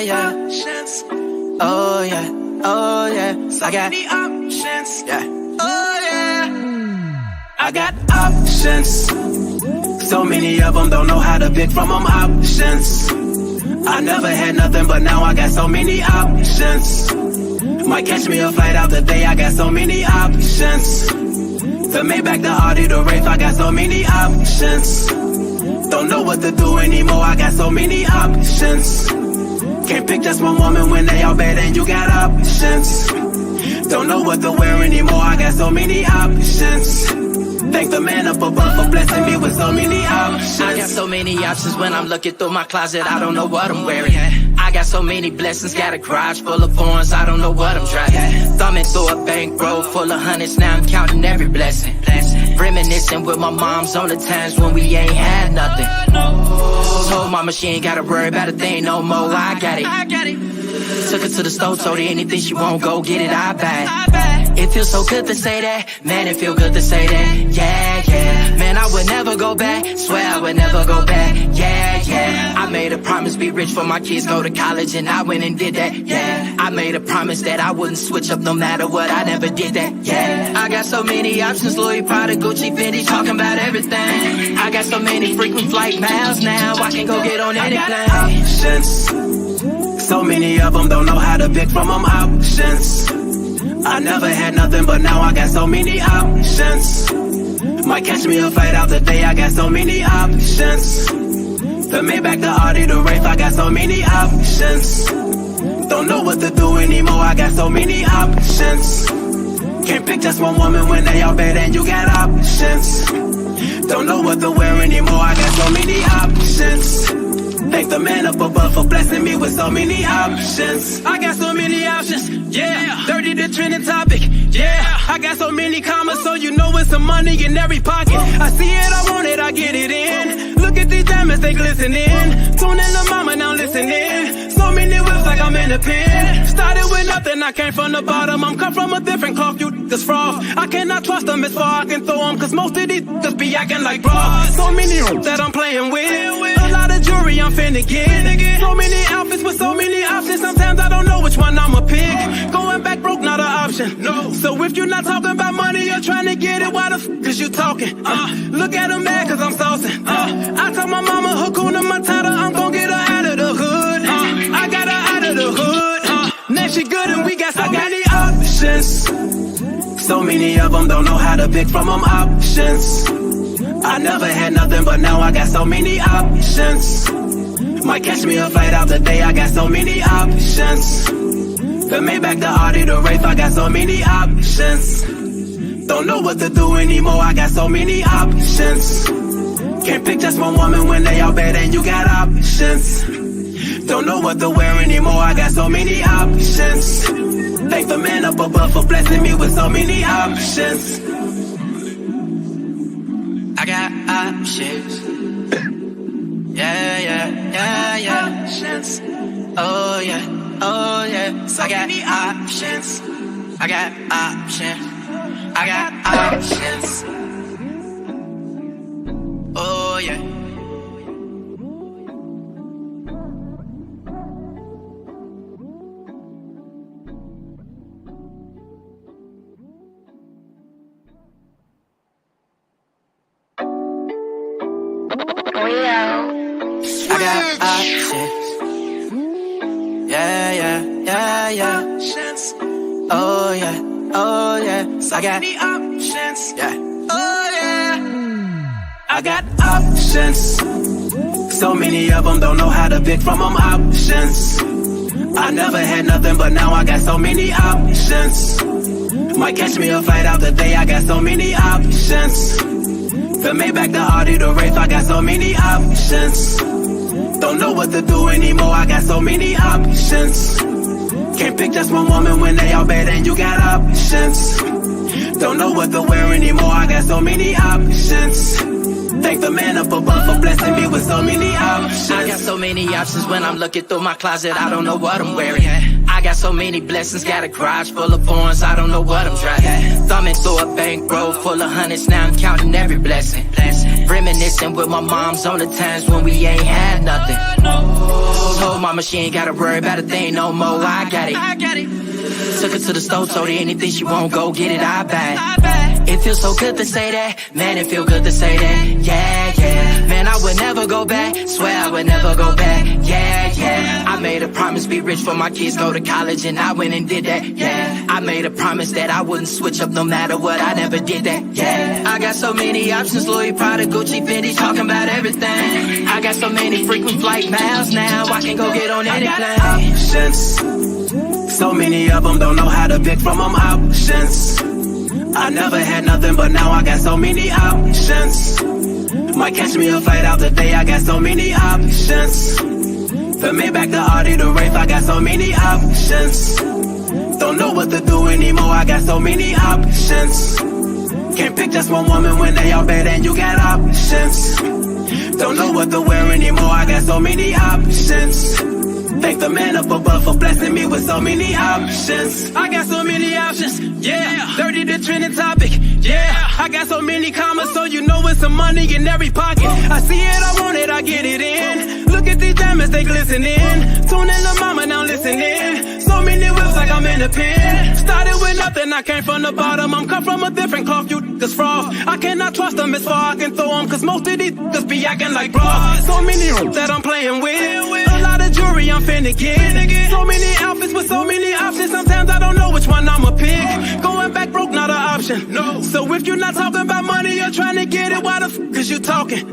yeah. Oh yeah, oh yeah. I got options, yeah. Oh yeah. I got options. So many of them, don't know how to pick from them options. I never had nothing, but now I got so many options. Might catch me a flight out the day, I got so many options. The Maybach, the Audi, the Wraith, I got so many options. Don't know what to do anymore, I got so many options. Can't pick just one woman when they all bad and you got options. Don't know what to wear anymore, I got so many options. Thank the man up above for blessing me with so many options. I got so many options when I'm looking through my closet, I don't know what I'm wearing. I got so many blessings, got a garage full of foreigns, I don't know what I'm driving. Thumbing through a bankroll full of hundreds, now I'm counting every blessing. Reminiscing with my moms on the times when we ain't had nothing. Told mama she ain't gotta worry about a thing no more, I got it. Took her to the store, told her anything she want, go get it, I buy it. It feels so good to say that, man, it feel good to say that. Yeah, yeah, man, I would never go back, swear I would never go back. Yeah, yeah, I made a promise, be rich for my kids, go to college, and I went and did that. Yeah, I made a promise that I wouldn't switch up no matter what, I never did that. Yeah, I got so many options, Louis Prada, Gucci, Fendi, talking about everything. I got so many frequent flight miles now, I can go get on any plane. Options. So many of them, don't know how to pick from them options. I never had nothing, but now I got so many options. Might catch me a flight out the day, I got so many options. The Maybach, the Audi, the Wraith, I got so many options. Don't know what to do anymore, I got so many options. Can't pick just one woman when they all bad and you got options. Don't know what to wear anymore, I got so many options. Thank the man up above for blessing me with so many options. I got so many options, yeah. 30 the trending topic, yeah. I got so many commas, so you know it's some money in every pocket. I see it, I want it, I get it in. Look at these diamonds, they glistening. Tune in to mama, now listening. So many whips like I'm in a pen. Started with nothing, I came from the bottom. I'm come from a different cloth, you niggas froth. I cannot trust them as far I can throw them, cause most of these niggas be acting like bras. So many that I'm playing with. A lot of jewelry I'm finna get. So many outfits with so many options. Sometimes I don't know which one I'ma pick. Going back broke, not an option. No. So if you're not talking about money, you're trying to get it, why the f is you talking? Look at them mad cause I'm saucing. I told my mama Hakuna Matata, I'm gon' get her out of the hood. I got her out of the hood. Now she good and we got so many options. So many of them, don't know how to pick from them options. I never had nothing, but now I got so many options. Might catch me a flight out the day, I got so many options. The Maybach, the Audi, the Wraith, I got so many options. Don't know what to do anymore, I got so many options. Can't pick just one woman when they all bad and you got options. Don't know what to wear anymore, I got so many options. Thank the man up above for blessing me with so many options. I got options. Yeah, yeah, yeah, yeah. Oh yeah, oh yeah. I got options. I got options. I got options. Oh yeah. I got options. Yeah, yeah, yeah, yeah. Oh yeah, oh yeah. I got options. Yeah. Oh yeah. I got options. So many of them, don't know how to pick from them options. I never had nothing, but now I got so many options. Might catch me a flight out the day, I got so many options. The Maybach, the Audi, the Wraith, I got so many options. Don't know what to do anymore, I got so many options. Can't pick just one woman when they all bad and you got options. Don't know what to wear anymore, I got so many options. Thank the man up above for blessing me with so many options. I got so many options when I'm looking through my closet, I don't know what I'm wearing. I got so many blessings, got a garage full of foreigns, I don't know what I'm driving. Thumbing through a bankroll full of hundreds, now I'm counting every blessing. Reminiscing with my moms on the times when we ain't had nothing. Told my mama, she ain't gotta worry about a thing no more. I got it. Took her to the store, told her anything she won't go get it, I buy it. It feels so good to say that, man, it feel good to say that, yeah, yeah. Man, I would never go back, swear I would never go back, yeah, yeah. I made a promise, be rich for my kids, go to college, and I went and did that, yeah. I made a promise that I wouldn't switch up no matter what, I never did that, yeah. I got so many options, Louis Prada, Gucci, Fendi, talking about everything. I got so many frequent flight miles now, I can go get on any plane. Options, so many of them, don't know how to pick from them options. I never had nothing, but now I got so many options. Might catch me a fight out the day, I got so many options. The Maybach, the Audi, the Wraith, I got so many options. Don't know what to do anymore, I got so many options. Can't pick just one woman when they all bad and you got options. Don't know what to wear anymore, I got so many options. Thank the man up above for blessing me with so many options. I got so many options, yeah. 30 the trending topic, yeah. I got so many commas, so you know it's some money in every pocket. I see it, I want it, I get it in. Look at these diamonds, they glistening. Tune in the mama, now listening. So many whips like I'm in a pen. Started with nothing, I came from the bottom. I'm cut from a different cloth, you niggas fraud. I cannot trust them as far I can throw them, cause most of these niggas be acting like bras. So many that I'm playing with. A lot of jewelry I'm finna get. So many outfits with so many options. Sometimes I don't know which one I'ma pick. Going back broke, not an option. No. So if you're not talking about money, you're trying to get it. Why the f is you talking?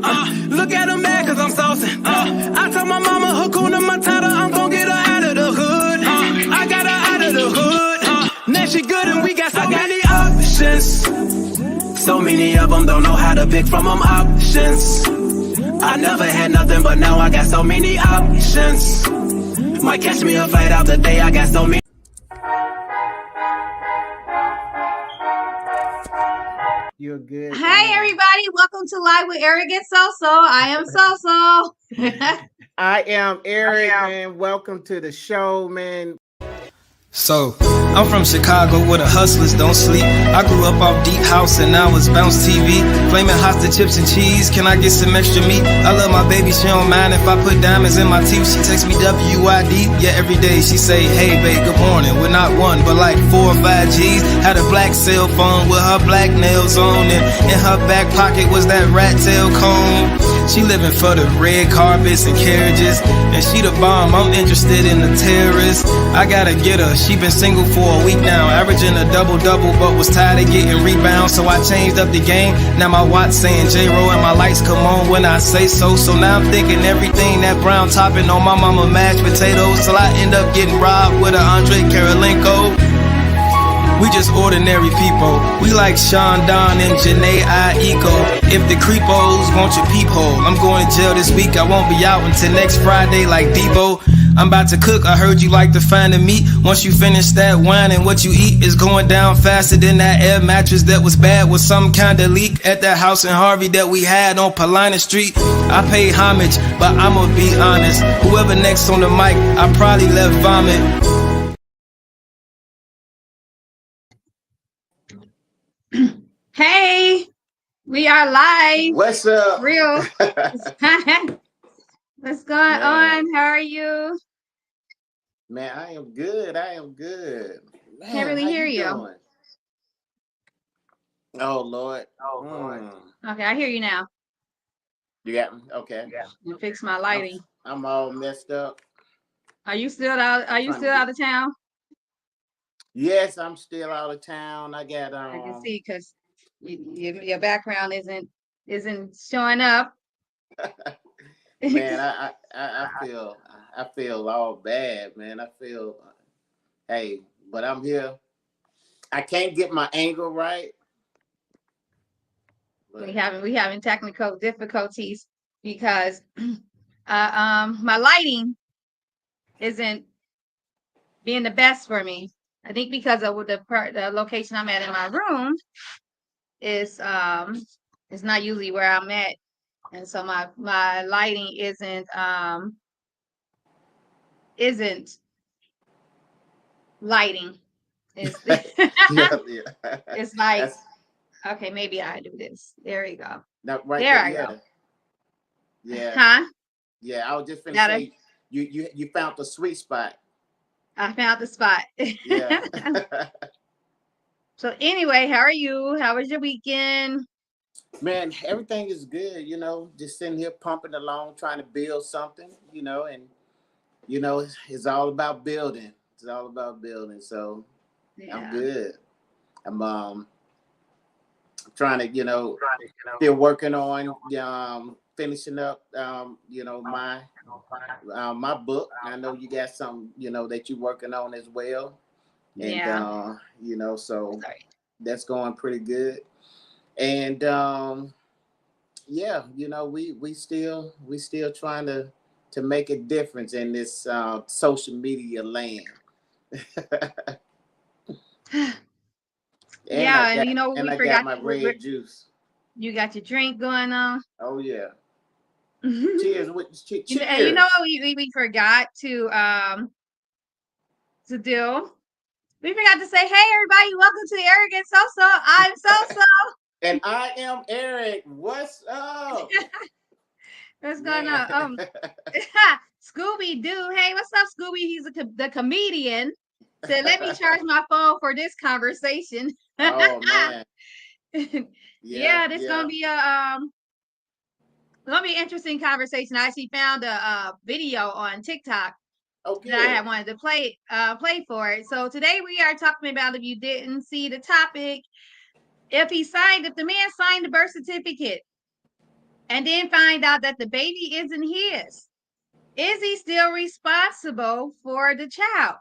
Look at them mad cause I'm saucing. I tell my mama Hakuna Matata, I'm gon' get her out of the hood. I got her out of the hood. Now she good and we got so many options. So many of them, don't know how to pick from them options. I never had nothing, but now I got so many options. Might catch me a fight out the day, I got so many. You're good. Hi, everybody. Welcome to Live with Eric and Soso. I am Soso. I am Eric, man. Welcome to the show, man. So, I'm from Chicago where the hustlers don't sleep. I grew up off Deep House and now it's Bounce TV. Flaming Hot the chips and cheese, can I get some extra meat? I love my baby, she don't mind if I put diamonds in my teeth. She texts me WID, yeah, every day she say, hey babe, good morning. We're not one, but like 4 or 5 G's. Had a black cell phone with her black nails on, and in her back pocket was that rat tail comb. She living for the red carpets and carriages, and she the bomb, I'm interested in the terrorists. I gotta get her, she been single for a week now, averaging a double-double, but was tired of getting rebounds, so I changed up the game. Now my watch saying J-Ro and my lights come on when I say so. So now I'm thinking everything that brown topping on my mama mashed potatoes, till I end up getting robbed with a Andre Karolinko. We just ordinary people. We like Sean Don and Janae Aiko. If the creepos want your peephole, I'm going to jail this week. I won't be out until next Friday like Debo. I'm about to cook. I heard you like to find the meat. Once you finish that wine and what you eat is going down faster than that air mattress that was bad with some kind of leak at that house in Harvey that we had on Paulina Street. I pay homage, but I'ma be honest. Whoever next on the mic, I probably left vomit. Hey, we are live. What's up? Real. What's going on? How are you? Man, I am good. I am good. Man, Can't really hear you. Doing? Oh, Lord. Oh, Lord. Okay, I hear you now. You got me? Okay. You fix my lighting. I'm all messed up. Are you still out? Are you still out of town? Yes, I'm still out of town. I got I can see because your background isn't showing up. Man, I feel all bad, man. I feel, hey, but I'm here. I can't get my angle right. We having technical difficulties because my lighting isn't being the best for me. I think because of the location I'm at in my room is not usually where I'm at, and so my lighting isn't lighting. It's it's like okay, maybe I do this. There you go. Now, right there I go. Yeah. Huh? Yeah, I was just finna say you found the sweet spot. I found the spot. Yeah. So anyway, how are you? How was your weekend? Man, everything is good, just sitting here pumping along, trying to build something, and it's all about building. It's all about building. So I'm good. I'm trying to, still working on finishing up my book. I know you got something, that you're working on as well. And so that's going pretty good. And we still trying to make a difference in this social media land. And I got my red juice. You got your drink going on. Oh yeah. Cheers! Cheers! You know what we forgot to do? We forgot to say, hey everybody, welcome to Eric and Soso. I'm Soso. And I am Eric. What's up? What's going on? Scooby Doo. Hey, what's up, Scooby? He's the comedian. Said, let me charge my phone for this conversation. Oh man. This gonna be an interesting conversation. I actually found a video on TikTok that I had wanted to play for it. So today we are talking about, if you didn't see the topic, if the man signed the birth certificate and then find out that the baby isn't his, is he still responsible for the child?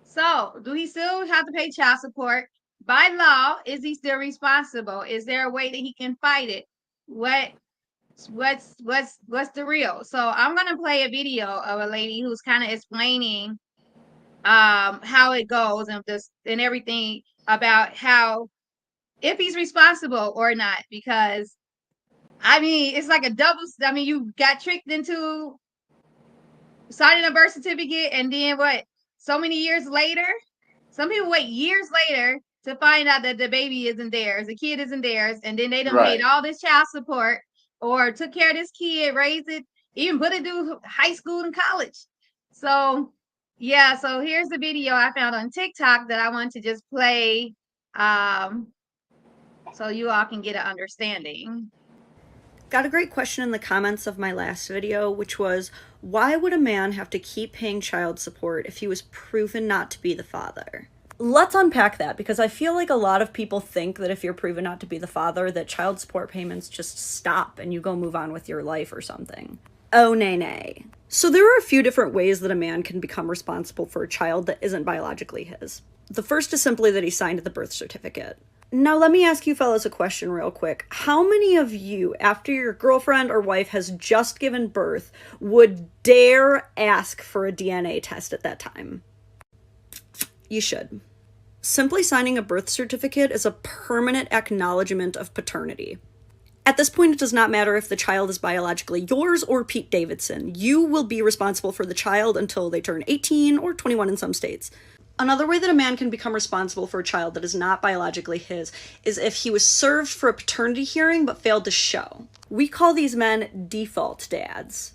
So do he still have to pay child support? By law, is he still responsible? Is there a way that he can fight it? What's the real? So I'm gonna play a video of a lady who's kind of explaining how it goes and everything about how, if he's responsible or not, because it's like a double. You got tricked into signing a birth certificate, and then what? So many years later, some people wait years later to find out that the baby isn't theirs, the kid isn't theirs, and then they done paid all this child support or took care of this kid, raised it, even put it through high school and college. So so here's the video I found on TikTok that I want to just play, so you all can get an understanding. Got a great question in the comments of my last video, which was, why would a man have to keep paying child support if he was proven not to be the father? Let's unpack that, because I feel like a lot of people think that if you're proven not to be the father, that child support payments just stop and you go move on with your life or something. Oh, nay. So there are a few different ways that a man can become responsible for a child that isn't biologically his. The first is simply that he signed the birth certificate. Now, let me ask you fellas a question real quick. How many of you, after your girlfriend or wife has just given birth, would dare ask for a DNA test at that time? You should. Simply signing a birth certificate is a permanent acknowledgement of paternity. At this point, it does not matter if the child is biologically yours or Pete Davidson. You will be responsible for the child until they turn 18 or 21 in some states. Another way that a man can become responsible for a child that is not biologically his is if he was served for a paternity hearing but failed to show. We call these men default dads,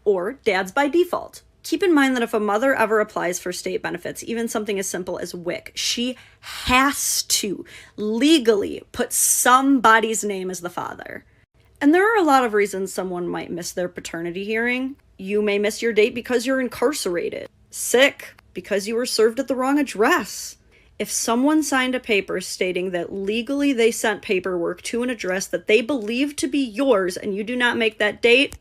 or dads by default. Keep in mind that if a mother ever applies for state benefits, even something as simple as WIC, she has to legally put somebody's name as the father. And there are a lot of reasons someone might miss their paternity hearing. You may miss your date because you're incarcerated, sick, because you were served at the wrong address. If someone signed a paper stating that legally they sent paperwork to an address that they believe to be yours and you do not make that date,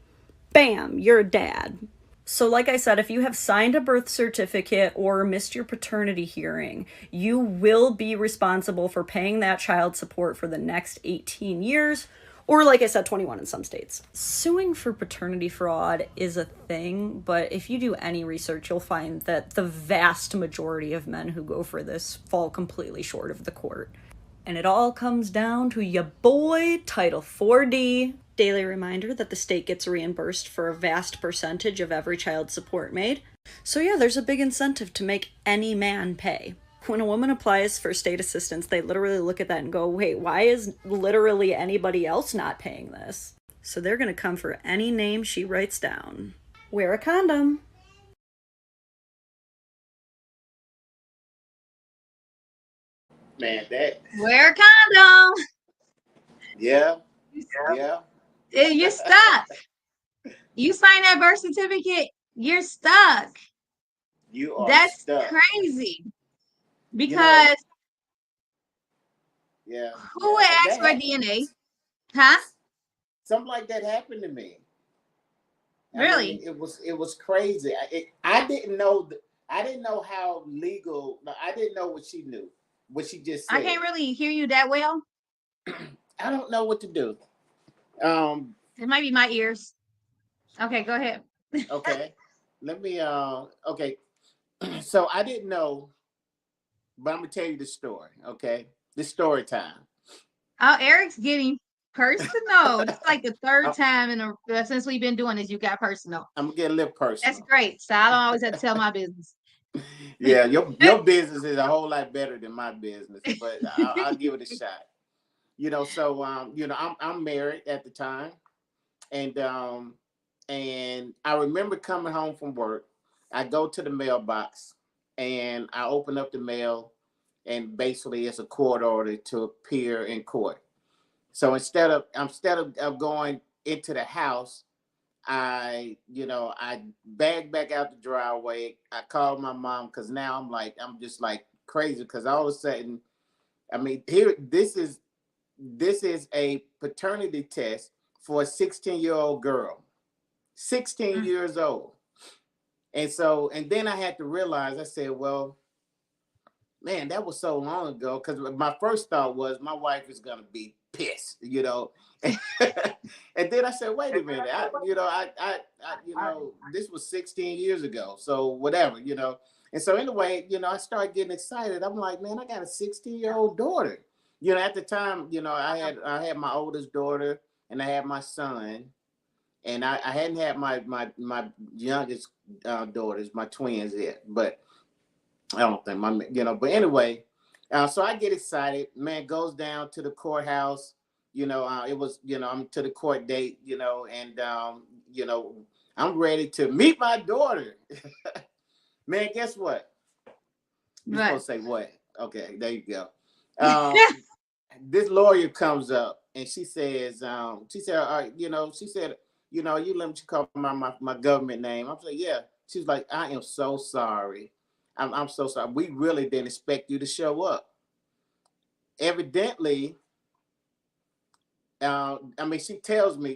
bam, you're a dad. So like I said, if you have signed a birth certificate or missed your paternity hearing, you will be responsible for paying that child support for the next 18 years, or like I said, 21 in some states. Suing for paternity fraud is a thing, but if you do any research, you'll find that the vast majority of men who go for this fall completely short of the court. And it all comes down to ya boy, Title 4D. Daily reminder that the state gets reimbursed for a vast percentage of every child support made. So yeah, there's a big incentive to make any man pay. When a woman applies for state assistance, they literally look at that and go, wait, why is literally anybody else not paying this? So they're gonna come for any name she writes down. Wear a condom. Man, that Wear a condom. yeah, yeah. You're stuck. You sign that birth certificate, you're stuck. You are That's stuck. crazy. You know, Because yeah, who would yeah. ask for DNA? Huh? Something like that happened to me. I mean, Really? it was crazy. I didn't know I didn't know how legal. I didn't know what she knew. What she just I said. can't really hear you that well. I don't know what to do. It might be my ears. Okay, go ahead. Okay. Let me. Okay. So I didn't know, but I'm gonna tell you the story. Okay. The story time. Oh, Eric's getting personal. It's like the third time since we've been doing this, you got personal. I'm gonna get a little personal. That's great. So I don't always have to tell my business. Yeah, your business is a whole lot better than my business, but I'll give it a shot. You know, so I'm married at the time, and I remember coming home from work. I go to the mailbox, and I open up the mail, and basically it's a court order to appear in court. So instead of going into the house, I bagged back out the driveway. I called my mom because now I'm just like crazy because all of a sudden, I mean, here this is a paternity test for a 16-year-old girl, 16 years old. And then I had to realize, I said, well, man, that was so long ago. Because my first thought was my wife is going to be pissed, And then I said, wait a minute, this was 16 years ago. So whatever. And so anyway, I started getting excited. I'm like, man, I got a 16-year-old daughter. At the time, I had my oldest daughter and I had my son, and I hadn't had my youngest daughters, my twins yet, but I don't think but anyway, so I get excited, man, goes down to the courthouse, it was, I'm to the court date, and, I'm ready to meet my daughter. Man, guess what? You're supposed to say what? Okay, there you go. This lawyer comes up and she says, she said, you let me call my government name. I'm like, yeah. She's like, I am so sorry. I'm so sorry. We really didn't expect you to show up. Evidently, the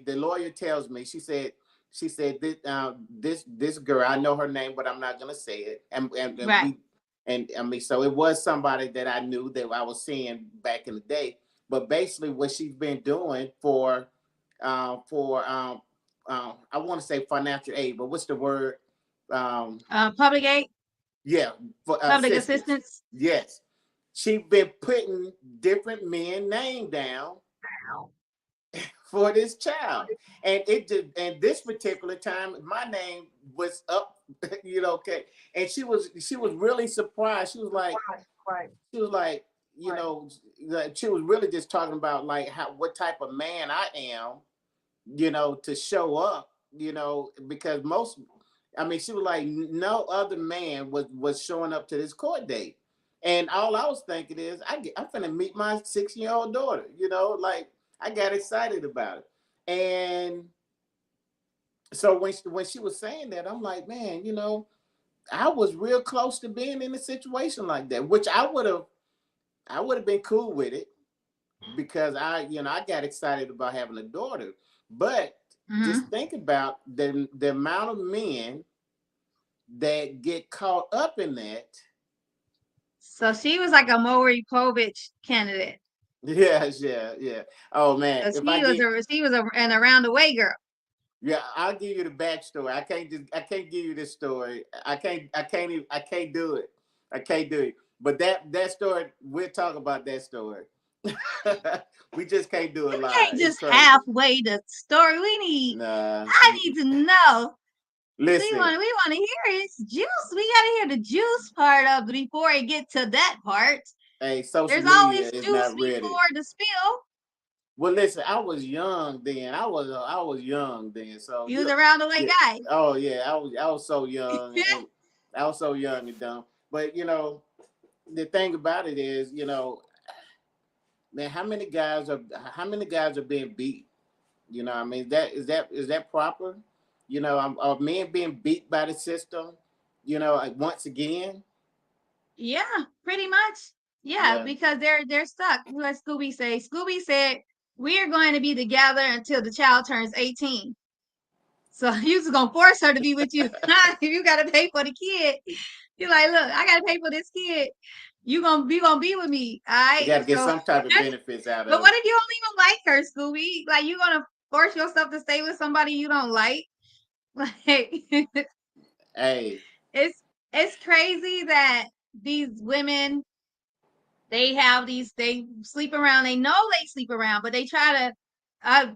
lawyer tells me, she said this girl, I know her name, but I'm not gonna say it. Right. So it was somebody that I knew that I was seeing back in the day. But basically, what she's been doing for I want to say financial aid, but what's the word? Public aid. Yeah, for public assistance. Yes, she's been putting different men name down for this child, and this particular time, my name was up, okay, and she was really surprised. She was like, she was really just talking about like what type of man I am, to show up, because she was like, no other man was showing up to this court date. And all I was thinking is, I'm finna meet my 6-year-old daughter, like I got excited about it. And so when she was saying that, I'm like, man, I was real close to being in a situation like that, which I would have been cool with it because I got excited about having a daughter. But just think about the amount of men that get caught up in that. So she was like a Maury Povich candidate. Yes, yeah. Oh man, she was an around the way girl. Yeah, I'll give you the backstory. I can't give you this story. I can't do it. I can't do it. But that story, we'll talk about that story. We just can't do it live. Can't just halfway the story. I need to know. Listen, we want to hear his juice. We gotta hear the juice part of it before it get to that part. Hey, social There's media always is juice not ready before the spill. Well, listen, I was young then. I was young then. So You was around the way yeah. guy. Oh yeah, I was so young and I was so young and dumb. But the thing about it is, man, how many guys are being beat? I mean, is that proper? Are men being beat by the system? Like once again. Yeah, pretty much. Yeah, Yeah. because they're stuck. What Scooby say? Scooby said, "We are going to be together until the child turns 18." So you just gonna force her to be with you. If you gotta pay for the kid, you're like, look, I gotta pay for this kid. You gonna be with me, all You right? got to get So, some type of benefits out but of what it. if you don't even like her, Scooby? Like you gonna force yourself to stay with somebody you don't like? Like Hey, it's crazy that these women they sleep around. They know they sleep around, but they try to I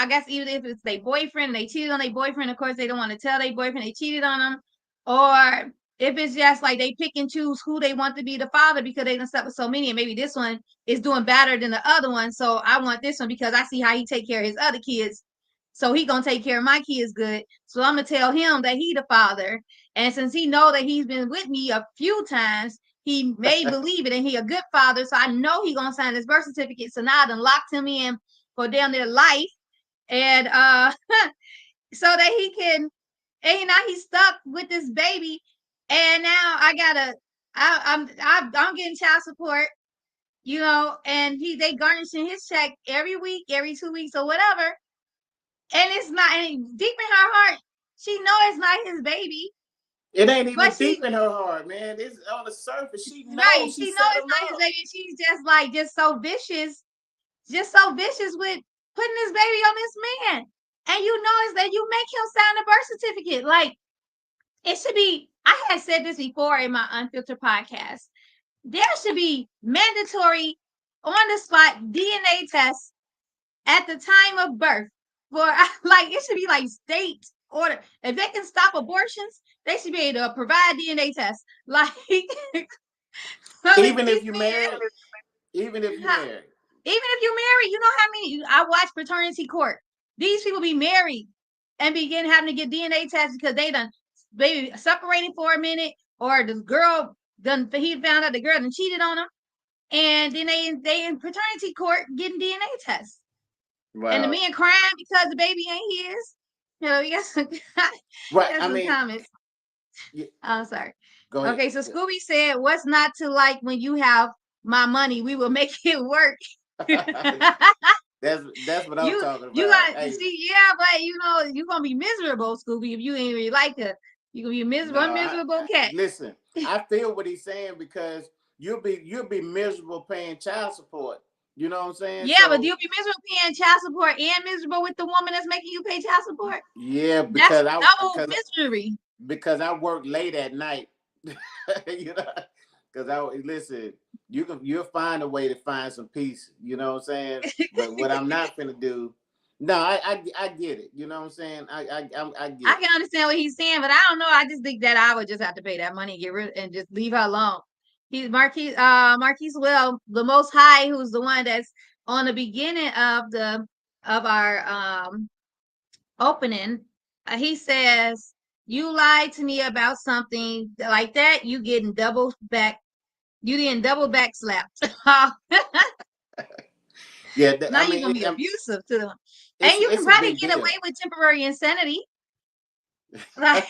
guess even if it's their boyfriend, they cheated on their boyfriend. Of course, they don't want to tell their boyfriend they cheated on them, or if it's just like they pick and choose who they want to be the father because they done slept with so many, and maybe this one is doing better than the other one. So I want this one because I see how he take care of his other kids. So he gonna take care of my kids good. So I'm gonna tell him that he the father. And since he know that he's been with me a few times, he may believe it and he a good father. So I know he gonna sign his birth certificate. So now I done locked him in for down their life. And so that he can, and now he's stuck with this baby. And now I'm getting child support, and they garnishing his check every week, every 2 weeks or whatever. And it's not, and deep in her heart, she know it's not his baby. it ain't even But deep in her heart, man. It's on the surface. She right, knows. She she know set it's him not his up. baby. She's just so vicious with putting this baby on this man. And you know is that you make him sign a birth certificate. Like it should be. I had said this before in my Unfiltered podcast. There should be mandatory on the spot DNA tests at the time of birth. For like it should be like state order. If they can stop abortions, they should be able to provide DNA tests. Like Even if you married. Even if you married. Even if you're married, you know how many I watch paternity court. These people be married and begin having to get DNA tests because they done maybe separating for a minute, or the girl he found out the girl done cheated on him, and then they in paternity court getting DNA tests. Wow. And the man crying because the baby ain't his. Yes. Right. That's some comments. Yeah. I'm sorry. Go ahead. Okay, so Scooby said, "What's not to like when you have my money? We will make it work." That's what I'm talking about. You got see, yeah, but you're gonna be miserable, Scooby, if you ain't really like her. You're gonna be miserable, miserable cat. Listen, I feel what he's saying because you'll be miserable paying child support. You know what I'm saying? Yeah, but you'll be miserable paying child support and miserable with the woman that's making you pay child support. Yeah, because that's double misery. Because I work late at night. Because listen, you'll find a way to find some peace. You know what I'm saying? But what I'm not gonna do. No, I get it. You know what I'm saying? I get it. I can understand what he's saying, but I don't know. I just think that I would just have to pay that money and get rid and just leave her alone. He's Marquise Will, the Most High, who's the one that's on the beginning of our opening. He says, "You lied to me about something like that. You getting double back. You getting double back slapped." Yeah, now you're gonna be abusive to them, and you can probably get away with temporary insanity. Like,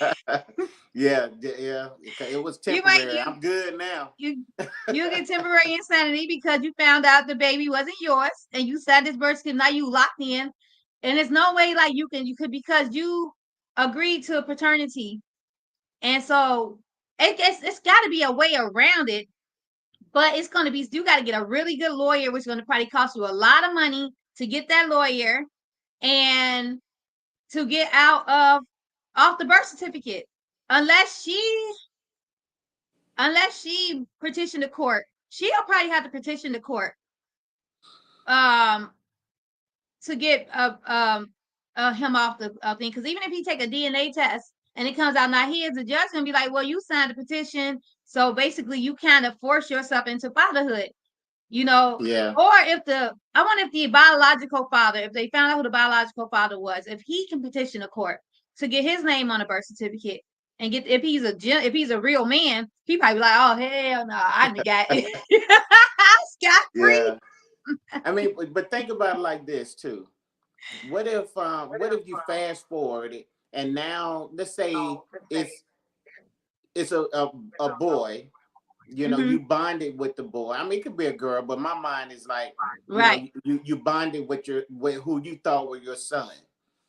yeah, it was temporary. I'm good now. You get temporary insanity because you found out the baby wasn't yours, and you signed this birth certificate. Now you locked in, and there's no way like you could because you agreed to a paternity, and so it's got to be a way around it. But it's going to be, you got to get a really good lawyer, which is going to probably cost you a lot of money to get that lawyer and to get off the birth certificate. Unless she petitioned the court. She'll probably have to petition the court to get him off the thing. Because even if he take a DNA test and it comes out not his, the judge gonna be like, well, you signed a petition. So basically you kind of force yourself into fatherhood. you know, Yeah. or I wonder if the biological father, if they found out who the biological father was, if he can petition the court to get his name on a birth certificate and get, if he's a real man, he probably be like, oh hell no, I got scot free. Yeah. I mean, but think about it like this too. What if you fast forward it and now let's say it's a boy, you know, you Mhm. bonded with the boy. I mean, it could be a girl, but my mind is like, you know, Right. you bonded with who you thought were your son,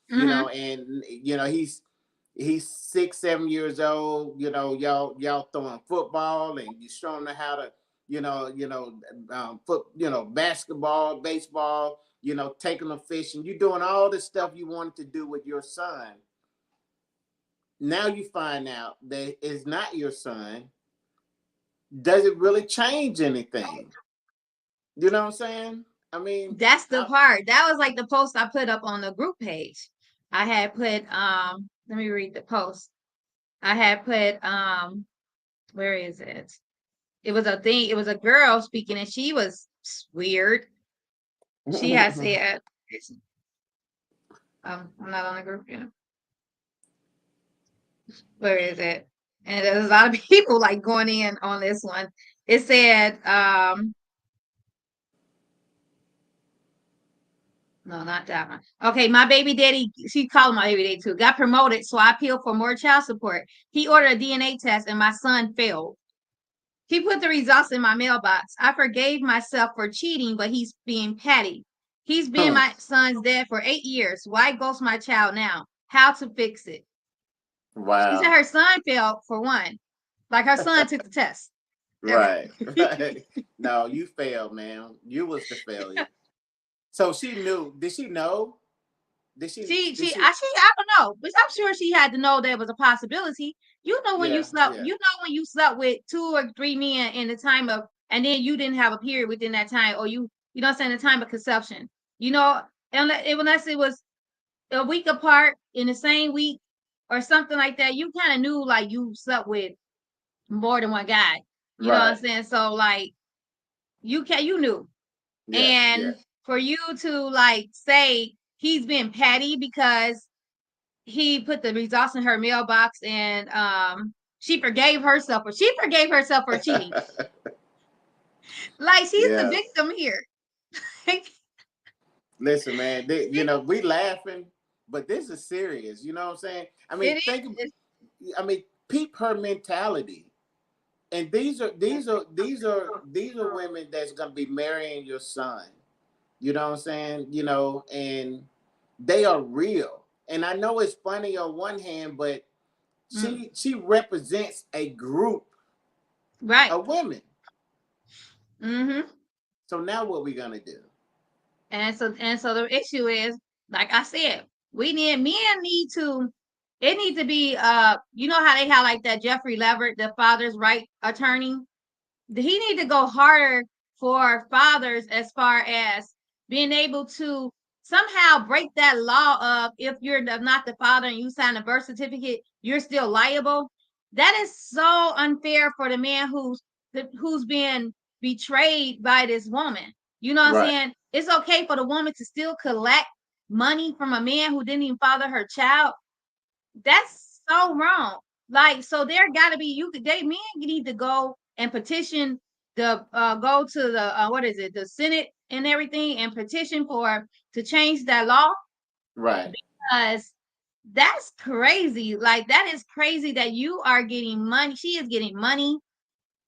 you know, Mhm. and you know, he's 6, 7 years old, you know, y'all throwing football and you showing him how to, basketball, baseball, you know, taking them fishing, you doing all the stuff you wanted to do with your son. Now you find out that it's not your son. Does it really change anything? You know what I'm saying? I mean, That's the part. That was like the post I put up on the group page. I had put let me read the post. I had put where is it? It was a thing, it was a girl speaking and she was weird. She had said I'm not on the group, you know. Where is it? And there's a lot of people like going in on this one. It said no, not that one. Okay, my baby daddy, she called my baby daddy too, got promoted, so I appealed for more child support. He ordered a DNA test and my son failed. He put the results in my mailbox. I forgave myself for cheating, but he's being petty. He's been my son's dad for 8 years. Why ghost my child now? How to fix it? She said Wow. her son failed for one. Like her son took the test. Okay. Right. Right. No, you failed, man. You was the failure. So she knew. Did she know? Did she? Did she? I don't know, but I'm sure she had to know there was a possibility. You know when you Yeah. slept, Yeah. you know when you slept with 2 or 3 men in the time of, and then you didn't have a period within that time, or you know what I'm saying, the time of conception. You know, unless it was a week apart in the same week or something like that, you kind of knew like you slept with more than one guy. You know what I'm Right. saying? So like you knew. Yeah. Yeah. And for you to like say he's been petty because he put the results in her mailbox and she forgave herself for cheating. Like she's the Yeah. victim here. Listen, man. You know, we laughing, but this is serious. You know what I'm saying? I mean, It is. peep her mentality. And these are women that's gonna be marrying your son. You know what I'm saying? You know, and they are real. And I know it's funny on one hand, but Mm, she represents a group right. of women. Mm-hmm. So now what we gonna do? And so the issue is, like I said, men need to, it needs to be you know how they have like that Jeffrey Leverett, the father's right attorney. He need to go harder for fathers as far as being able to somehow break that law of if you're not the father and you sign a birth certificate, you're still liable. That is so unfair for the man who's been betrayed by this woman. You know what I'm Right. saying? It's okay for the woman to still collect money from a man who didn't even father her child. That's so wrong. Like, so there got to be they men need to go and petition go to the what is it, the Senate and everything, and petition for to change that law, Right. because that's crazy. Like that is crazy that you are getting money. She is getting money.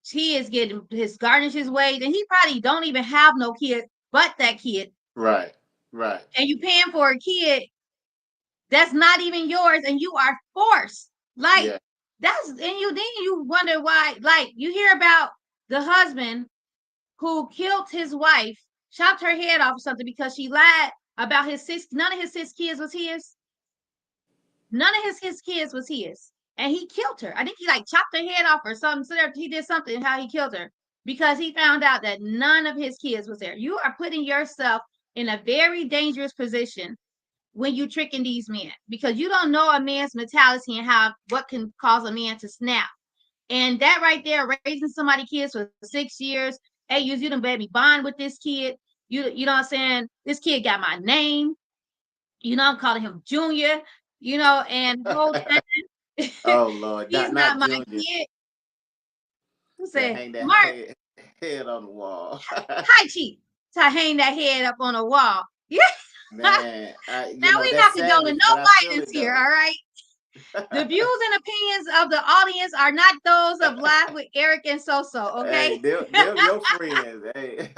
He is getting his garnish his wage, and he probably don't even have no kid but that kid, Right. Right. and you paying for a kid that's not even yours, and you are forced. Like Yeah. then you wonder why. Like you hear about the husband who killed his wife, chopped her head off or something because she lied about his 6. None of his 6 kids was his. None of his kids was his, and he killed her. I think he like chopped her head off or something. So he did something how he killed her because he found out that none of his kids was there. You are putting yourself in a very dangerous position when you tricking these men, because you don't know a man's mentality and how what can cause a man to snap. And that right there, raising somebody kids for 6 years hey, you done baby bond with this kid. You know what I'm saying? This kid got my name. You know, I'm calling him Junior, you know, and the whole time Oh Lord, he's not not my Junior. kid. Who To said, hang that Mark, head on the wall. hi, Chief, to hang that head up on a wall. Yeah. Man, Now we that's not condoning savage, no but I feel violence it here, though. all right? The views and opinions of the audience are not those of Live with Eric and Soso, Hey, okay? they're your friends. Hey.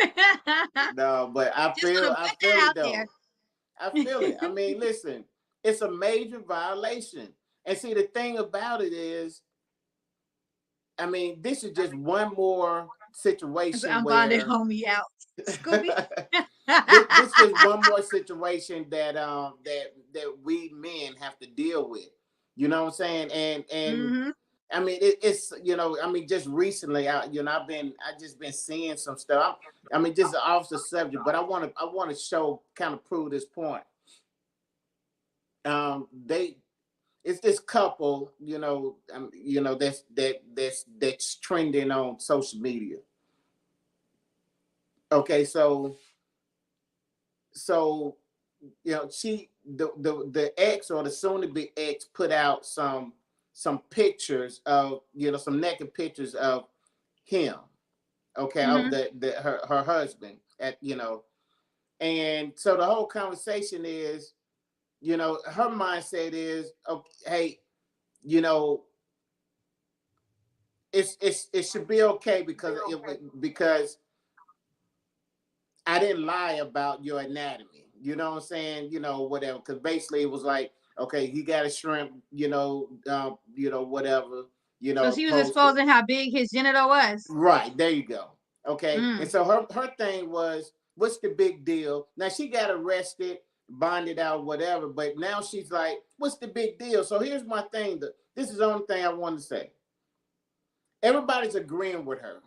Just No, but I gonna feel put that it out there. though. I feel it. I mean, listen, it's a major violation. And see, the thing about it is, I mean, this is just one more situation I'm bonded where homie out. Scooby. this is one more situation that that we men have to deal with. You know what I'm saying? And Mm-hmm. I mean, it's I mean, just recently, I just been seeing some stuff. I mean, just off the subject, but I want to show, kind of prove this point. They It's this couple, that's trending on social media. Okay, so the ex, or the soon to be ex, put out some pictures of, some naked pictures of him. Okay, of Mm-hmm. her husband, and so the whole conversation is, her mindset is, okay, hey, you know it should be okay, because I didn't lie about your anatomy. You know what I'm saying? Whatever. Because basically it was like, okay, he got a shrimp, whatever, So she was posted. exposing how big his genital was. Right, there you go. Okay. And Mm. so her thing was, what's the big deal? Now she got arrested, bonded out, whatever, but now she's like, what's the big deal? So here's my thing. This is the only thing I want to say. Everybody's agreeing with her.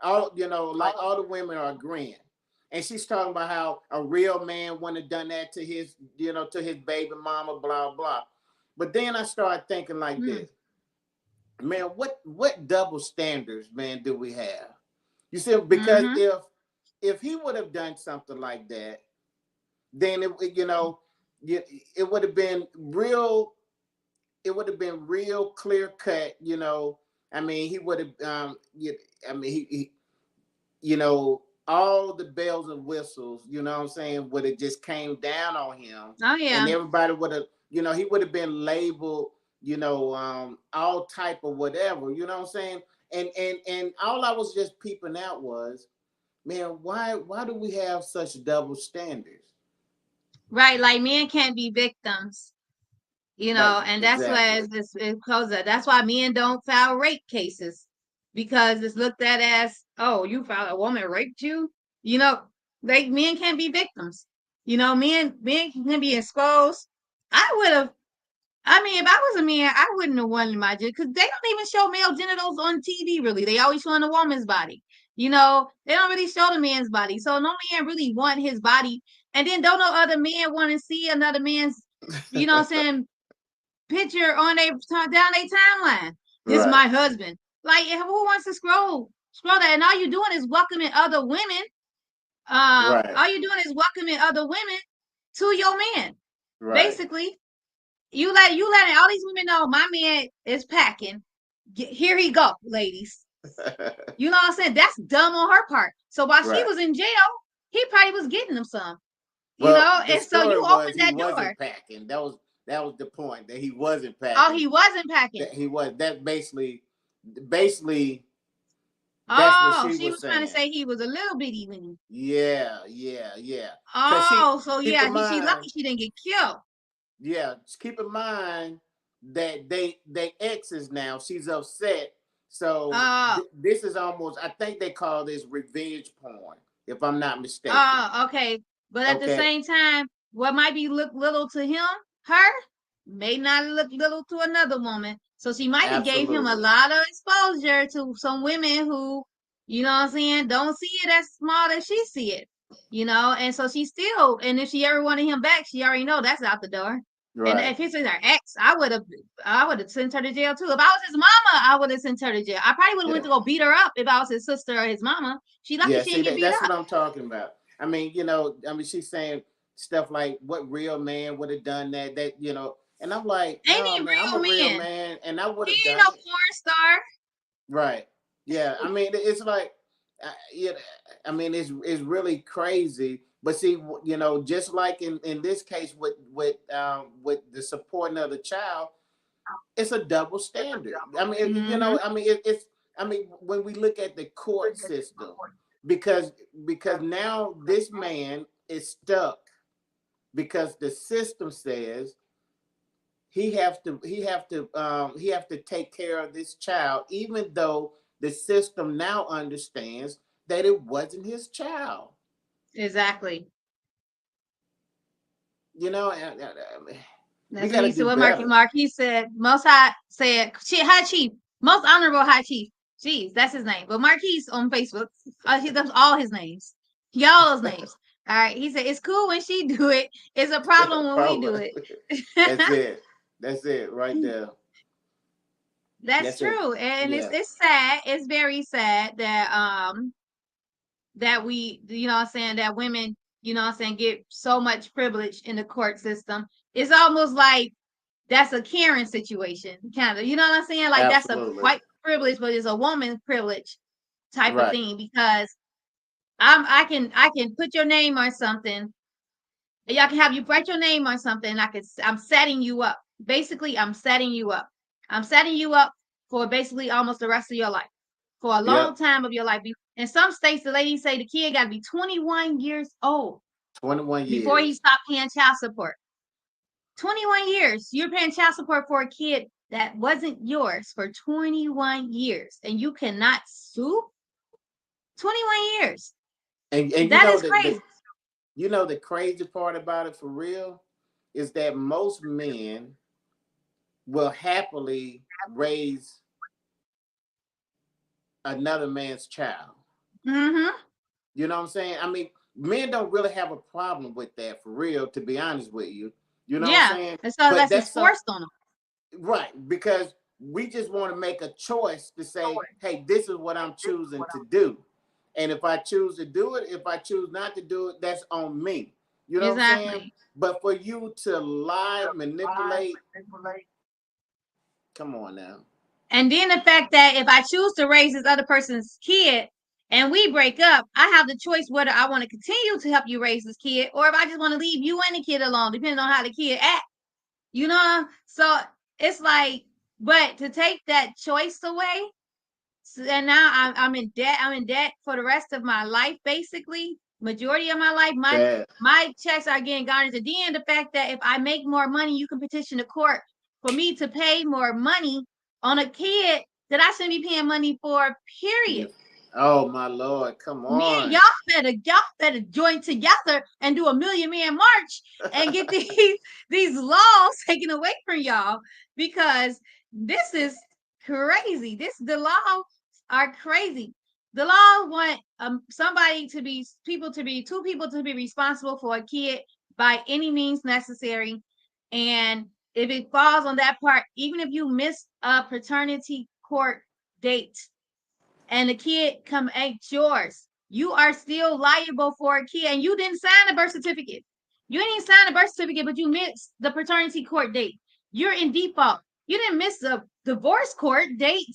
All the women are agreeing. And she's talking about how a real man wouldn't have done that to his baby mama, blah, blah. But then I started thinking like this, man, what double standards, man, do we have? You see, because Mm-hmm. if he would have done something like that, then it would have been real. It would have been real clear cut. I mean, he would have. I mean, all the bells and whistles, you know what I'm saying, would have just came down on him, Oh and yeah. everybody would have, he would have been labeled, all type of whatever, you know what I'm saying, and all I was just peeping out was, man, why do we have such double standards? Right. Like men can't be victims. Like, And that's why exactly. that's why men don't file rape cases, because it's looked at as, oh, you filed, a woman raped you. Men can't be victims. Men can be exposed. I would have. I mean, if I was a man, I wouldn't have wanted my genital, because they don't even show male genitals on TV. Really, they always showing a woman's body. They don't really show the man's body, so no man really want his body. And then don't no other man want to see another man's, what I'm saying, picture on down their timeline. This is Right. my husband. Like, who wants to scroll that? And all you're doing is welcoming other women. Right. All you're doing is welcoming other women to your man. Right. Basically, you letting all these women know my man is packing. Here he go, ladies. You know what I'm saying? That's dumb on her part. So while she Right. was in jail, he probably was getting them some. Well, the And so story you was opened he that door. wasn't packing. That was the point, that he wasn't Oh, packing. he wasn't packing. That he was. That basically. That's what Oh, she she was was trying to saying. say he was a little bitty weenie. Yeah. Cause Oh, so keep yeah, in she mind, lucky she didn't get killed. yeah, just keep in mind that they exes now. She's upset. So Oh, this is almost, I think they call this revenge porn, if I'm not mistaken. okay. But at the Okay. same time, what might be look little to her, may not look little to another woman. So she might have gave him a Absolutely. lot of exposure to some women who, what I'm saying, don't see it as small as she see it. And so she still, and if she ever wanted him back, she already know that's out the door. And Right. if he's her ex, I would have sent her to jail too. If I was his mama, I would have sent her to jail. I probably would have Yeah. went to go beat her up if I was his sister or his mama. She lucky Yeah. she See, didn't get beat that's up. what I'm talking about. I mean, you know, I mean, she's saying stuff like, "What real man would have done that?" That, you know, and I'm like, Ain't "No, he man, I'm a real real man? man, and I would He have ain't done no it." porn star. Right. Yeah. I mean, it's like, yeah. I mean, it's really crazy. But see, you know, just like in this case with the supporting of the child, it's a double standard. I mean, you Mm-hmm. know, I mean, it's. I mean, when we look at the court system, because now this man is stuck because the system says he have to take care of this child, even though the system now understands that it wasn't his child. Exactly. You know, we That's what got to he said. do What better. Marquis said. Most High said, High Chief, most honorable High Chief. Jeez, that's his name. But Marquis on Facebook, that's all his names. Y'all's names. All right. He said it's cool when she do it. It's a problem when we do it. That's it. That's it right there. That's That's it. true, and Yeah. it's sad. It's very sad that we, you know what I'm saying, that women, you know what I'm saying, get so much privilege in the court system. It's almost like that's a Karen situation, kind of. You know what I'm saying? Like that's a Absolutely. white privilege, but it's a woman privilege type of Right. thing because I can put your name on something. Y'all can have you write your name on something. And I'm setting you up. Basically, I'm setting you up. I'm setting you up for basically almost the rest of your life, for a long Yep. time of your life. In some states, the ladies say the kid got to be 21 years old 21 before he years. stopped paying child support. 21 years. You're paying child support for a kid that wasn't yours for 21 years, and you cannot sue? 21 years. And you That know is crazy. the crazy part about it for real is that most men will happily raise another man's child. Mm-hmm. You know what I'm saying? I mean, men don't really have a problem with that for real, to be honest with you. You know what I'm Yeah. saying? And so But that's just that's some, forced on them. right, because we just want to make a choice to say, hey, this is what I'm choosing to do. And if I choose to do it, if I choose not to do it, that's on me. You know what I'm saying? Exactly. But for you to lie, manipulate, come on now. And then the fact that if I choose to raise this other person's kid and we break up, I have the choice whether I want to continue to help you raise this kid or if I just want to leave you and the kid alone, depending on how the kid act. You know? So it's like, but to take that choice away, and now I'm in debt. I'm in debt for the rest of my life, basically. Majority of my life, Bad. my checks are getting garnished. At the end, the fact that if I make more money, you can petition the court for me to pay more money on a kid that I shouldn't be paying money for, period. Oh my Lord, come Me and on. y'all better join together and do a Million Man March and get these laws taken away from y'all because this is crazy. The laws are crazy. The law want two people to be responsible for a kid by any means necessary, and if it falls on that part, even if you miss a paternity court date and the kid come ain't yours, you are still liable for a kid, and you didn't sign a birth certificate. You didn't sign a birth certificate, but you missed the paternity court date. You're in default. You didn't miss a divorce court date.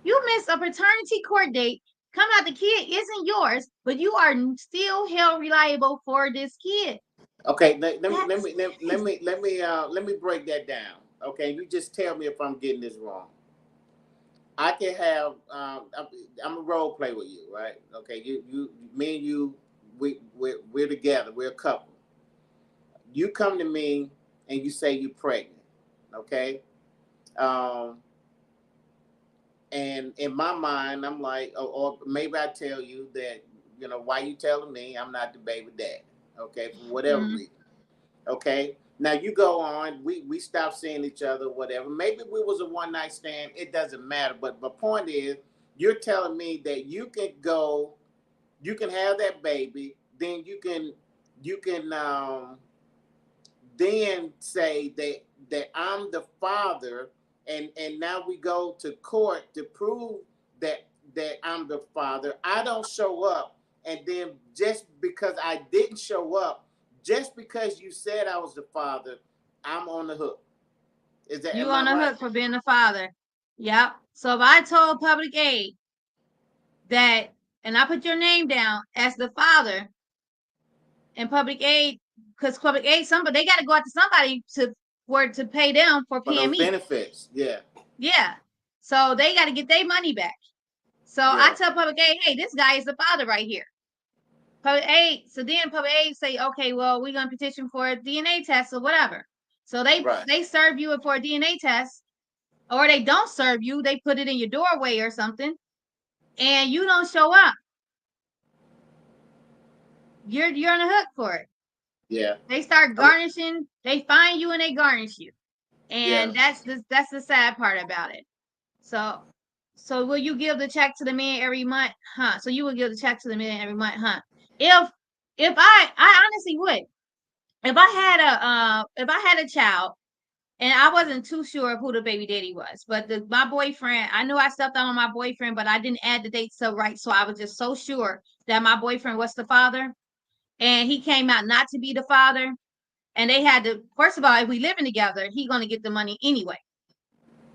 You missed a paternity court date. Come out, the kid isn't yours, but you are still held reliable for this kid. Okay, let me break that down. Okay, you just tell me if I'm getting this wrong. I can have I'm a role play with you, right? Okay, me and you, we're together. We're a couple. You come to me and you say you're pregnant. Okay, um, and in my mind, I'm like, or maybe I tell you that, why you telling me I'm not the baby dad? Okay, for whatever Mm-hmm. reason. Okay. Now you go on, we stop seeing each other, whatever. Maybe we was a one night stand. It doesn't matter. But the point is, you're telling me that you can have that baby, then you can then say that I'm the father, and now we go to court to prove that I'm the father. I don't show up, and then just because I didn't show up, just because you said I was the father, I'm on the hook. Is that, You am on I the right? hook for being the father. Yep. So if I told public aid that, and I put your name down as the father, and public aid, because public aid, somebody, they got to go out to somebody to pay them for For paying those me. benefits, yeah. Yeah. So they got to get their money back. So I tell public aid, hey, this guy is the father right here. Public aid. So then public aid say, okay, well, we're gonna petition for a DNA test or whatever. So they serve you for a DNA test, or they don't serve you. They put it in your doorway or something, and you don't show up. You're on the hook for it. Yeah. They start garnishing. They find you and they garnish you, and that's the sad part about it. So will you give the check to the man every month? Huh? So you will give the check to the man every month, huh? If I honestly would. If I had a child and I wasn't too sure of who the baby daddy was, but my boyfriend, I knew I stepped out on my boyfriend, but I didn't add the date so right. So I was just so sure that my boyfriend was the father, and he came out not to be the father. And they had to, first of all, if we living together, he gonna get the money anyway.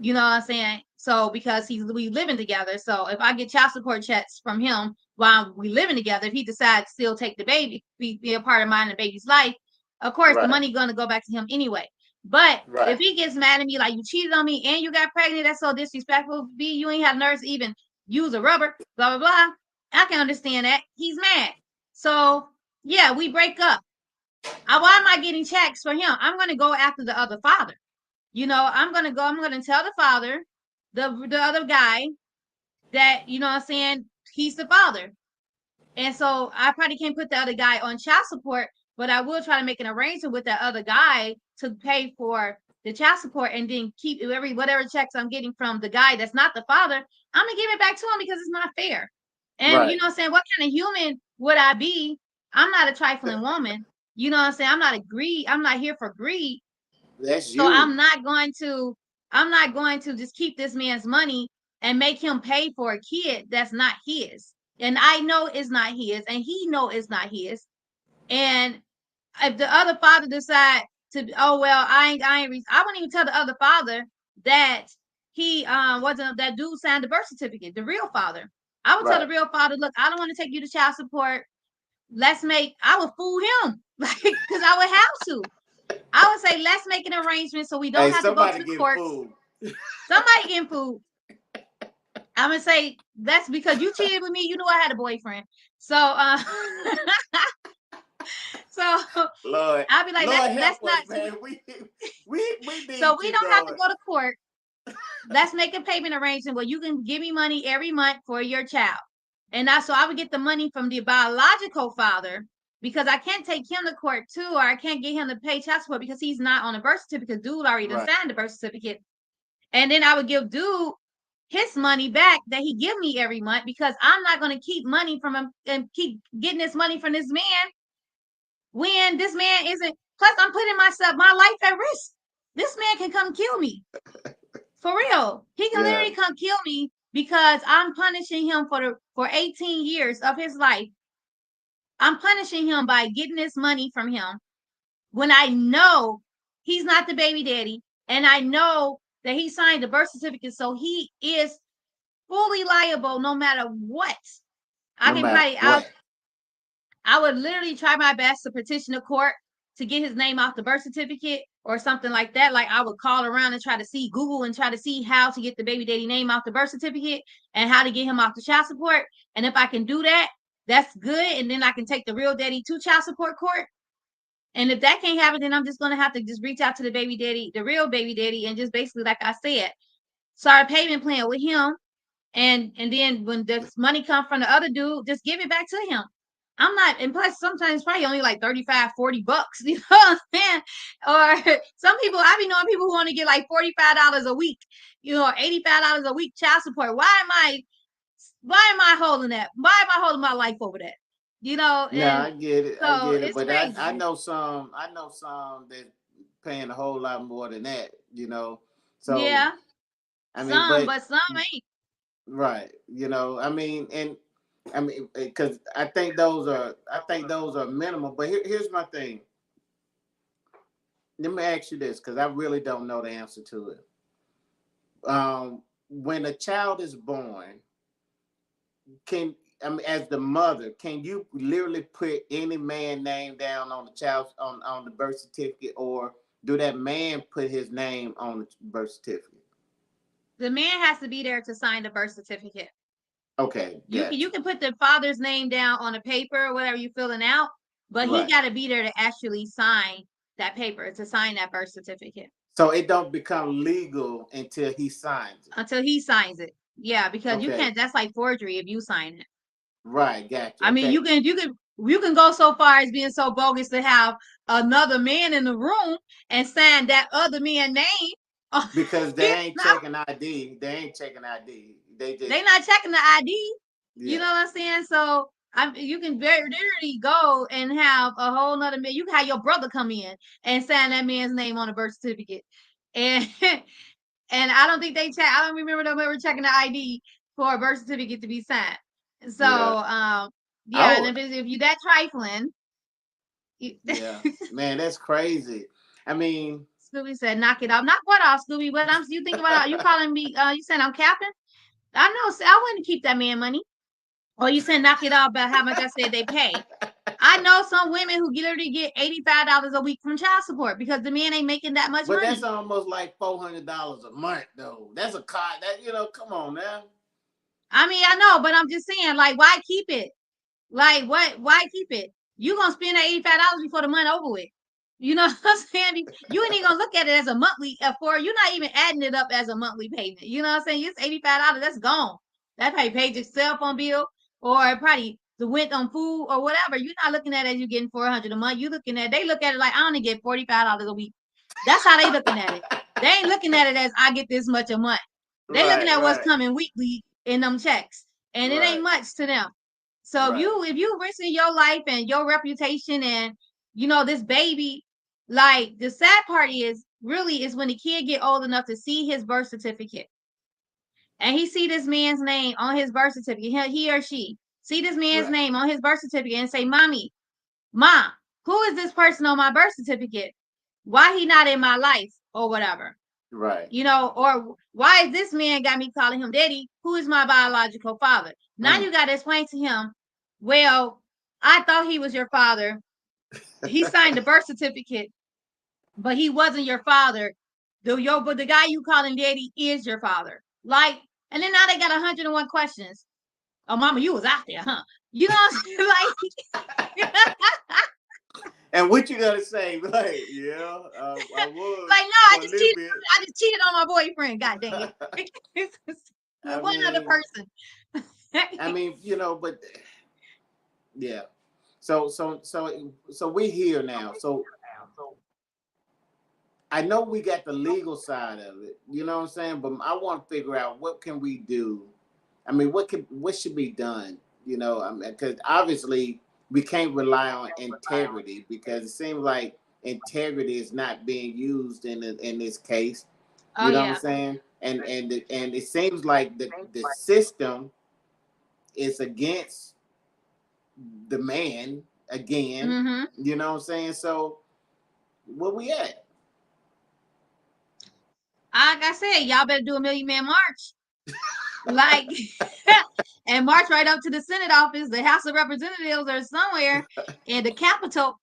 You know what I'm saying? So because we living together, so if I get child support checks from him while we living together, if he decides to still take the baby, be a part of mine and the baby's life, of course the money gonna go back to him anyway. But if he gets mad at me like, you cheated on me and you got pregnant, that's so disrespectful. B, you ain't have nerves to even use a rubber, blah blah blah. I can understand that. He's mad. So yeah, we break up. Why am I getting checks for him? I'm gonna go after the other father. You know, I'm gonna tell the father, the other guy, that, you know what I'm saying, he's the father. And so I probably can't put the other guy on child support, but I will try to make an arrangement with that other guy to pay for the child support, and then keep whatever checks I'm getting from the guy that's not the father, I'm gonna give it back to him because it's not fair. And you know what I'm saying, what kind of human would I be? I'm not a trifling woman. You know what I'm saying? I'm not here for greed. That's you. So I'm not going to just keep this man's money and make him pay for a kid that's not his. And I know it's not his, and he know it's not his. And if the other father decide to, oh well, I wouldn't even tell the other father that he wasn't, that dude signed the birth certificate, the real father. I would tell the real father, look, I don't want to take you to child support. I would fool him, like, because I would have to. I would say, let's make an arrangement so we don't have to go to the courts. Somebody getting food. I'm gonna say, that's because you cheated with me. You knew I had a boyfriend. So so Lord, I'll be like, let's not, man. We need so we don't have to go to court. Let's make a payment arrangement where you can give me money every month for your child. And so I would get the money from the biological father, because I can't take him to court too, or I can't get him to pay child support because he's not on a birth certificate. Dude already done signed the birth certificate. And then I would give dude his money back that he give me every month, because I'm not going to keep money from him and keep getting this money from this man when this man isn't. Plus, I'm putting my life at risk. This man can come kill me. For real. He can literally come kill me because I'm punishing him for 18 years of his life. I'm punishing him by getting this money from him when I know he's not the baby daddy, and I know that he signed the birth certificate, so he is fully liable no matter what. I would literally try my best to petition the court to get his name off the birth certificate or something like that. Like, I would call around and try to see Google and try to see how to get the baby daddy name off the birth certificate and how to get him off the child support. And if I can do that, that's good. And then I can take the real daddy to child support court. And if that can't happen, then I'm just going to have to just reach out to the baby daddy, the real baby daddy, and just basically, like I said, start a payment plan with him. And then when the money comes from the other dude, just give it back to him. I'm not, and plus sometimes probably only like $35, $40, you know what I'm saying? Or some people, I be knowing people who want to get like $45 a week, you know, or $85 a week child support. Why am I holding that? Why am I holding my life over that? You know? Yeah, I get it. So I get it. it's But crazy. I know some that paying a whole lot more than that, you know. So Yeah, I mean, some, but but some ain't. right, you know, I mean, and I mean, because I think those are minimal. But here's my thing. Let me ask you this, because I really don't know the answer to it. When a child is born, can I mean, as the mother, can you literally put any man name down on the child on the birth certificate, or do that man put his name on the birth certificate? The man has to be there to sign the birth certificate. Okay, gotcha. You can put the father's name down on a paper or whatever you're filling out, but he Right. got to be there to actually sign that paper, to sign that birth certificate. So it don't become legal until he signs it. Until he signs it. Yeah, because you Okay. can't. That's like forgery if you sign it. Right, gotcha. I mean, Okay. you can go so far as being so bogus to have another man in the room and sign that other man's name. Because they ain't checking ID. They ain't checking ID. They not checking the ID. Yeah. You know what I'm saying? So you can very literally go and have a whole nother man. You can have your brother come in and sign that man's name on a birth certificate. And and I don't think they check. I don't remember them ever checking the ID for a birth certificate to be signed. So yeah, and if you that trifling, yeah, man, that's crazy. I mean, Scooby said, "Knock it off." Knock what off, Scooby? What you think about? You calling me? You said I'm capping? I know. I wouldn't keep that man money. Or you said knock it off about how much I said they pay. I know some women who literally get $85 a week from child support because the man ain't making that much money. But that's almost like $400 a month, though. That's a car. That come on now. I mean, I know, but I'm just saying, like, why keep it? Like, what? Why keep it? You gonna spend that $85 before the month over with? You know what I'm saying? You ain't even gonna look at it as a monthly for. You're not even adding it up as a monthly payment. You know what I'm saying? It's $85. That's gone. That probably paid your cell phone bill or probably the rent on food or whatever. You're not looking at it as you getting $400 a month. You looking at they look at it like I only get $45 a week. That's how they looking at it. They ain't looking at it as I get this much a month. They looking at what's coming weekly in them checks, and it ain't much to them. So if you risking your life and your reputation and this baby, like the sad part is when the kid get old enough to see his birth certificate and he see this man's name on his birth certificate, he or she see this man's name on his birth certificate and say, "Mommy, Mom, who is this person on my birth certificate? Why he not in my life?" or whatever. Right. Or why is this man got me calling him daddy? Who is my biological father? Now you got to explain to him, well, I thought he was your father. He signed the birth certificate, but he wasn't your father. But the guy you calling daddy is your father. Like, and then now they got 101 questions. Oh, mama, you was out there, huh? You know what I'm saying? Like, and what you gotta say? Like, yeah, I was. Like, no, I just cheated on my boyfriend. God dang it. With one other person. I mean, but yeah. So we're here now. So I know we got the legal side of it, you know what I'm saying? But I want to figure out what can we do. I mean, what should be done? Because obviously we can't rely on integrity, because it seems like integrity is not being used in this case. You know what I'm saying? And it seems like the system is against the man again. Mm-hmm. You know what I'm saying? So where we at? Like I said, y'all better do a Million Man March. Like, and march right up to the Senate office, the House of Representatives, or somewhere in the Capitol.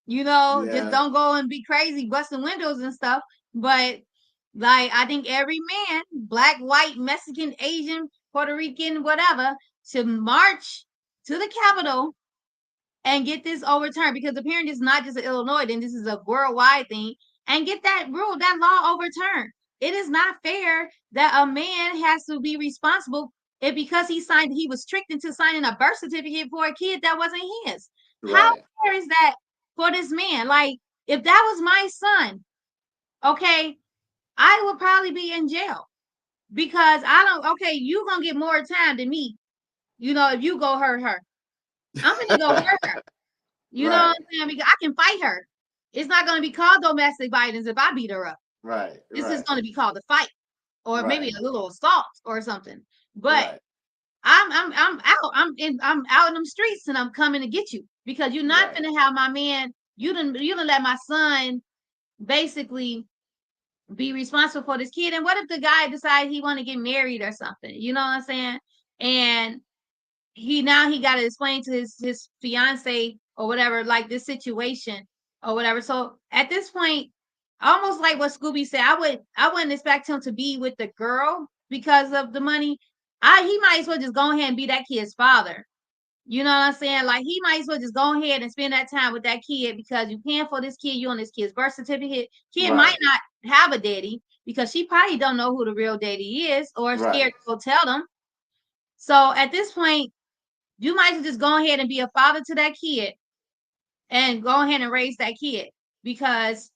Just don't go and be crazy, busting windows and stuff. But like, I think every man, black, white, Mexican, Asian, Puerto Rican, whatever, should march to the Capitol and get this overturned, because apparently it's not just an Illinois thing, this is a worldwide thing, and get that law overturned. It is not fair that a man has to be responsible because he was tricked into signing a birth certificate for a kid that wasn't his. Right. How fair is that for this man? Like, if that was my son, okay, I would probably be in jail, because you gonna get more time than me. If you go hurt her, I'm gonna go hurt her. You know what I'm saying? Because I can fight her. it's not going to be called domestic violence if I beat her up. Right. This right. is going to be called a fight, or maybe Right. a little assault or something. But Right. I'm out in them streets, and I'm coming to get you, because you're not Right. gonna have my man. You didn't let my son basically be responsible for this kid. And what if the guy decides he want to get married or something? You know what I'm saying? And he got to explain to his fiance or whatever, like this situation or whatever. So at this point, almost like what Scooby said, I wouldn't expect him to be with the girl because of the money. He might as well just go ahead and be that kid's father. You know what I'm saying? Like, he might as well just go ahead and spend that time with that kid, because you paying for this kid. You on this kid's birth certificate. Kid might not have a daddy, because she probably don't know who the real daddy is, or scared to go tell them. So at this point, you might as well just go ahead and be a father to that kid, and go ahead and raise that kid. Because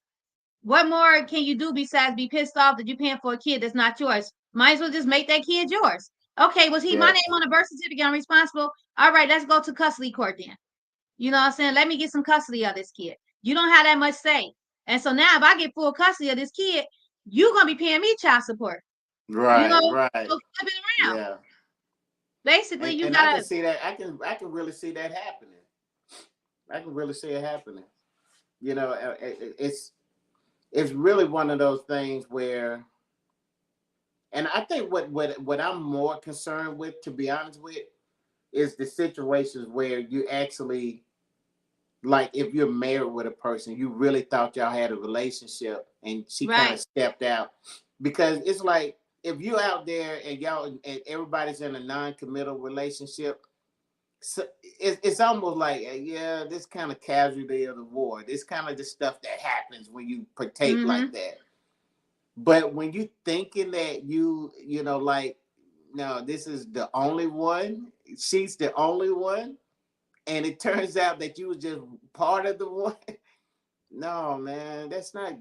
what more can you do besides be pissed off that you're paying for a kid that's not yours? Might as well just make that kid yours. Okay, was he my name on the birth certificate? I'm responsible. All right, let's go to custody court then. You know what I'm saying? Let me get some custody of this kid. You don't have that much say. And so now if I get full custody of this kid, you're going to be paying me child support. Right. You know? Right. So flip it around. Yeah. Basically, and, you and got I to can see that. I can really see that happening. I can really see it happening. You know, it's really one of those things where, and I think what I'm more concerned with, to be honest with, is the situations where you actually, like, if you're married with a person, you really thought y'all had a relationship, and she kind of stepped out. Because it's like, if you're out there and y'all and everybody's in a non-committal relationship, so it's almost like, yeah, this kind of casualty of the war. This kind of the stuff that happens when you partake like that. But when you thinking that you know, like, no, this is the only one, she's the only one, and it turns out that you was just part of the one. No, man, that's not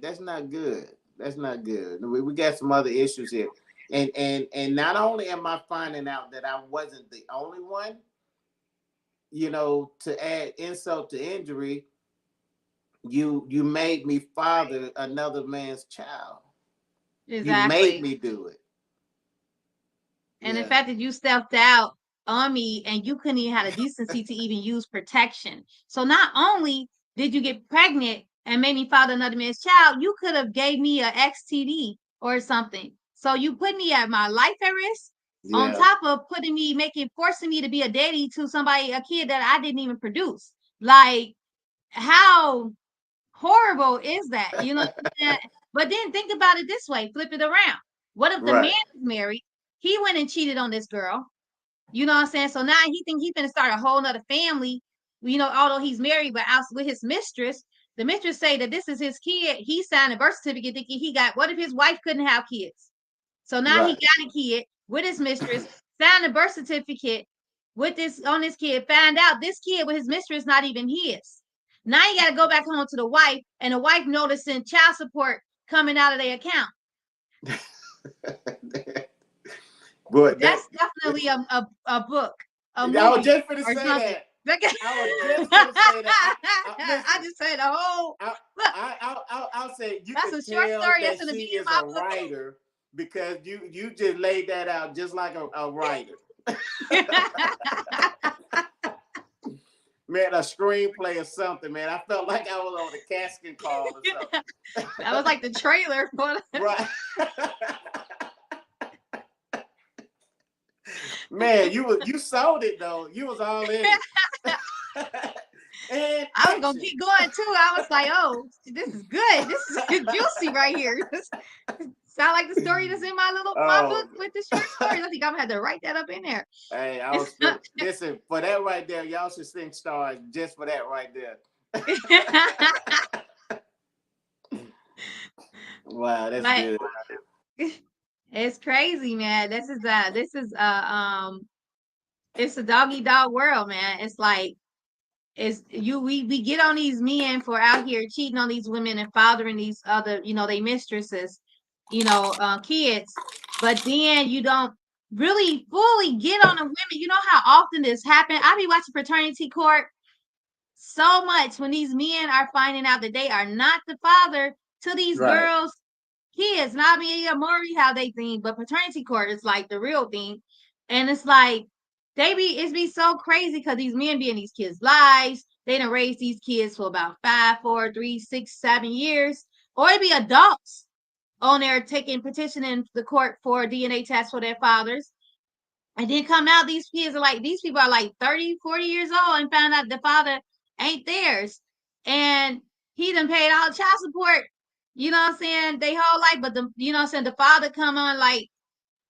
good. That's not good. We got some other issues here. And not only am I finding out that I wasn't the only one, you know, to add insult to injury, you made me father another man's child. Exactly. You made me do it. And the fact that you stepped out on me, and you couldn't even have the decency to even use protection. So not only did you get pregnant and made me father another man's child, you could have gave me a STD or something. So you put me at my life at risk, on top of forcing me to be a daddy to somebody, a kid that I didn't even produce. Like, how horrible is that? You know? But then think about it this way, flip it around. What if the man is married? He went and cheated on this girl. You know what I'm saying? So now he think he's gonna start a whole nother family, you know, although he's married, but out with his mistress. The mistress say that this is his kid. He signed a birth certificate thinking he got, what if his wife couldn't have kids? So now he got a kid with his mistress, signed a birth certificate with this on this kid, find out this kid with his mistress not even his. Now you got to go back home to the wife, and the wife noticing child support coming out of their account. But that's definitely a book. I was just going to say that. I just said the whole. I'll say you that's can a short tell story. that she is a writer, because you just laid that out just like a writer. Man, a screenplay or something, man. I felt like I was on a casting call or something. That was like the trailer for right. Man, you sold it though. You was all in it. And I was gonna keep going too. I was like, oh, this is good. This is juicy right here. Sound like the story that's in my book with the short stories. I think I'm gonna have to write that up in there. Hey, listen, for that right there, y'all should sing stars just for that right there. Wow, that's good. It's crazy, man. This is it's a doggy dog world, man. It's like we get on these men for out here cheating on these women and fathering these other, you know, they mistresses, you know, kids, but then you don't really fully get on the women. You know how often this happens? I be watching Paternity Court, so much when these men are finding out that they are not the father to these Right. girls' kids. Not me or Maury how they think, but paternity court is like the real thing. And it's like it's be so crazy because these men be in these kids' lives. They done raise these kids for about 5, 4, 3, 6, 7 years, or it be adults on there petitioning the court for a DNA test for their fathers. And then come out, these people are like 30, 40 years old and found out the father ain't theirs. And he done paid all child support, you know what I'm saying, they whole life. But you know what I'm saying, the father come on like,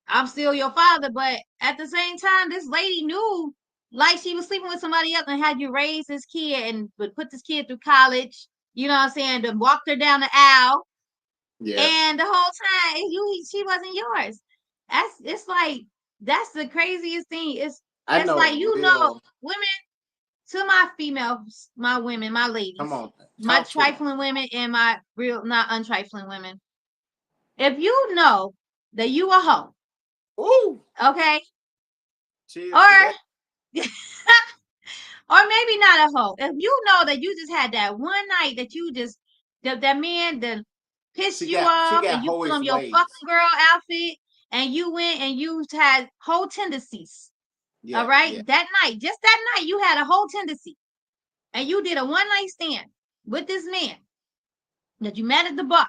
I'm still your father. But at the same time, this lady knew like she was sleeping with somebody else and had you raise this kid and would put this kid through college, you know what I'm saying, then walked her down the aisle. Yeah. And the whole time she wasn't yours. It's like, that's the craziest thing. It's like, women, to my females, my women, my ladies, come on, my trifling women and my real not untrifling women. If you know that you a hoe, ooh, okay, cheers or or maybe not a hoe. If you know that you just had that one night that you just that man that pissed you off and you put on your fucking girl outfit and you went and you had whole tendencies. Yeah, all right. Yeah. That night, just that night, you had a whole tendency. And you did a one night stand with this man that you met at the bar.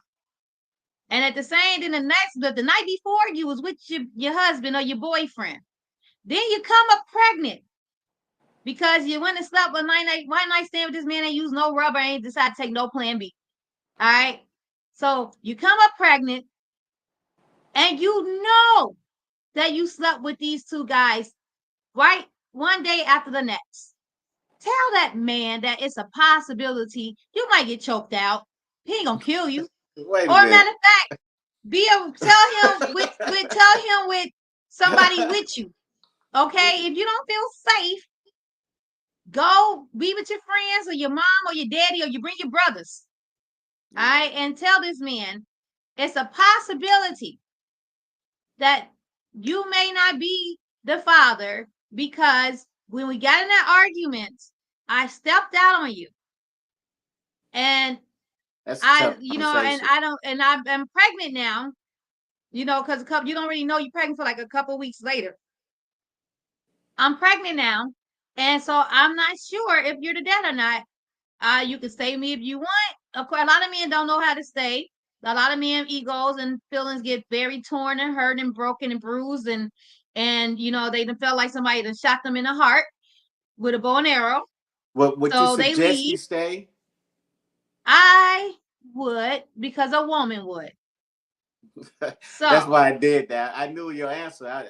And at the same, then the night before, you was with your husband or your boyfriend. Then you come up pregnant because you went and slept one night stand with this man and used no rubber and ain't decided to take no plan B. All right. So you come up pregnant and you know that you slept with these two guys, right? One day after the next. Tell that man that it's a possibility you might get choked out. He ain't gonna kill you. Or matter of fact, tell him with somebody with you. Okay, if you don't feel safe, go be with your friends or your mom or your daddy, or you bring your brothers. All right, and tell this man it's a possibility that you may not be the father, because when we got in that argument, I stepped out on you. And I'm pregnant now, you know, because you don't really know you're pregnant for like a couple weeks later. I'm pregnant now. And so I'm not sure if you're the dad or not. You can stay with me if you want. Of course, a lot of men don't know how to stay. A lot of men egos and feelings get very torn and hurt and broken and bruised, and you know, they done felt like somebody done shot them in the heart with a bow and arrow. Would you suggest you stay? I would, because a woman would. So that's why I did that. I knew your answer. I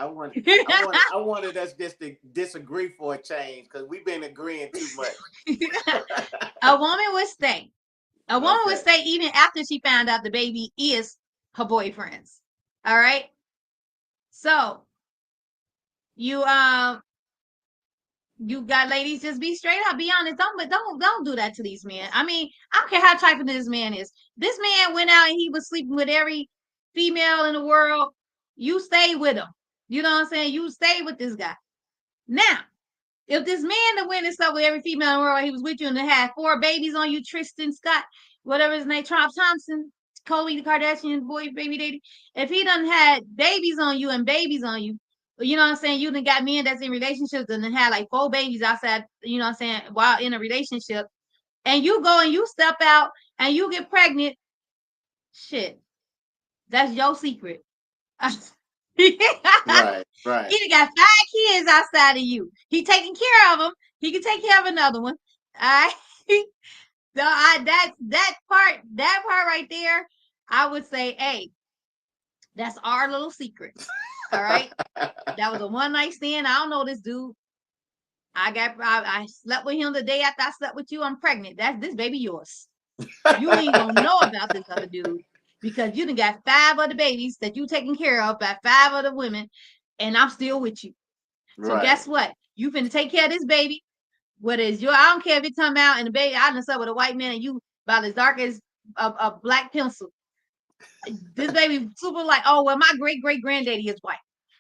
wanted us just to disagree for a change, because we've been agreeing too much. A woman would stay. A woman would stay even after she found out the baby is her boyfriend's. All right. So you got ladies, just be straight up, be honest. Don't do that to these men. I mean, I don't care how trifling this man is. This man went out and he was sleeping with every female in the world. You stay with him. You know what I'm saying? You stay with this guy. Now, if this man that went and slept with every female in the world, he was with you and had 4 babies on you, Tristan Scott, whatever his name, Trump Thompson, Khloe Kardashian boy, baby daddy. If he done had babies on you and babies on you, you know what I'm saying, you done got men that's in relationships and then had like 4 babies outside, you know what I'm saying, while in a relationship, and you go and you step out and you get pregnant, shit, that's your secret. Right. He got 5 kids outside of you. He taking care of them. He can take care of another one. All right. That part right there, I would say, hey, that's our little secret. All right. That was a one night stand. I don't know this dude. I slept with him the day after I slept with you. I'm pregnant. That's this baby yours. You ain't gonna know about this other dude, because you done got 5 other babies that you taking care of by 5 other women, and I'm still with you. So guess what? You finna take care of this baby. What is your? I don't care if it come out and the baby, I done slept with a white man and you about as dark as a black pencil. This baby super like, oh well, my great granddaddy is white.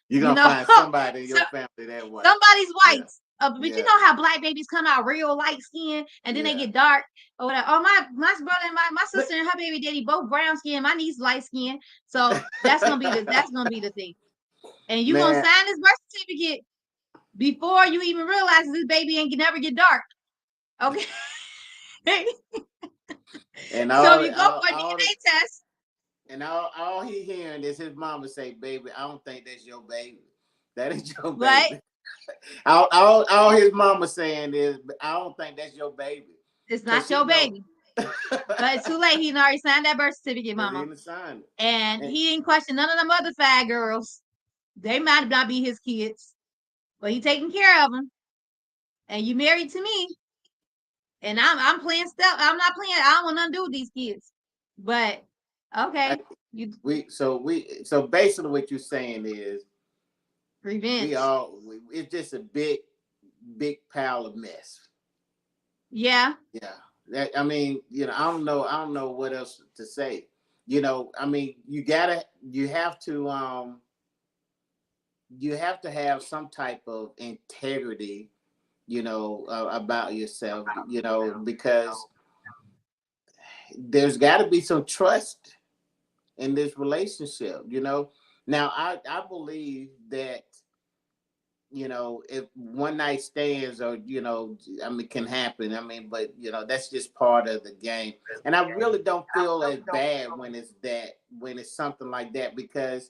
You're gonna find somebody in your family that white. Somebody's white. But Yeah. you know how black babies come out real light skin and then they Yeah. get dark or whatever. Oh, my brother and my sister and her baby daddy both brown skin. My niece light skin. So that's gonna be the thing. And you gonna Man, sign this birth certificate before you even realize this baby ain't never get dark. Okay. and So if you go for a DNA test, and all he hearing is his mama say, "Baby, I don't think that's your baby. That is your right? baby." All his mama saying is, "I don't think that's your baby." It's 'Cause not she your know. baby. But it's too late. He already signed that birth certificate, But he mama. didn't sign it. And And he didn't question none of them other fat girls. They might not be his kids, but he taking care of them. And you married to me. And I'm playing stuff. I'm not playing. I don't want nothing to do with these kids. But okay. You so basically what you're saying is revenge. it's just a big pile of mess. Yeah. Yeah. I mean, I don't know what else to say. I mean, you have to have some type of integrity, about yourself, because there's got to be some trust in this relationship. Now I believe that, if one night stands or, I mean, can happen. I mean, but that's just part of the game. And I really don't feel as bad when it's something like that, because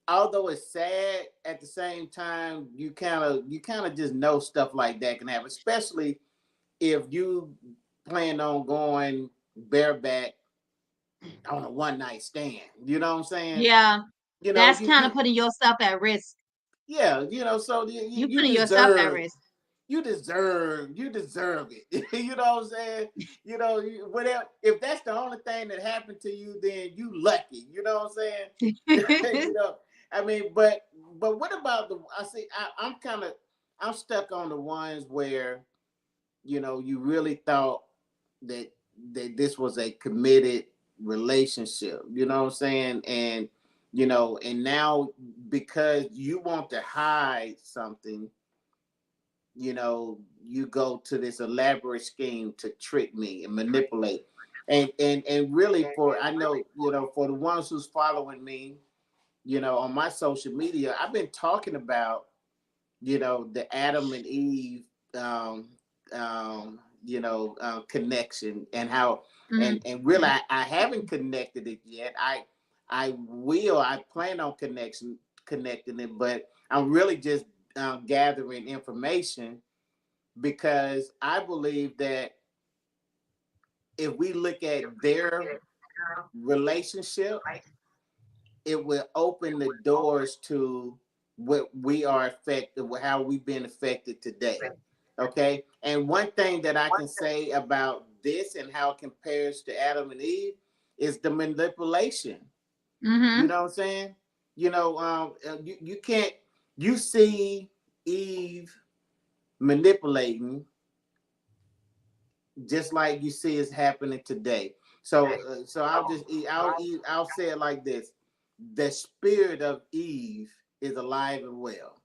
although it's sad, at the same time, you kind of just know stuff like that can happen, especially if you plan on going bareback on a one night stand. You know what I'm saying? Yeah. That's kind of you putting yourself at risk. yeah, so You you putting yourself at deserve risk. you deserve it. You know what I'm saying? Whatever. If that's the only thing that happened to you, then you lucky. You know what I'm saying? I mean, but what about I'm stuck on the ones where, you really thought that this was a committed relationship. You know what I'm saying? And and now, because you want to hide something, you go to this elaborate scheme to trick me and manipulate. And really, I know, for the ones who's following me, on my social media, I've been talking about, the Adam and Eve, connection, and how, and really, I haven't connected it yet. I plan on connecting it, but I'm really just gathering information, because I believe that if we look at their relationship, it will open the doors to what we are affected, how we've been affected today. Okay. And one thing that I can say about this and how it compares to Adam and Eve is the manipulation. Mm-hmm. You know what I'm saying? You can't, you see Eve manipulating just like you see it's happening today. So I'll say it like this: the spirit of Eve is alive and well.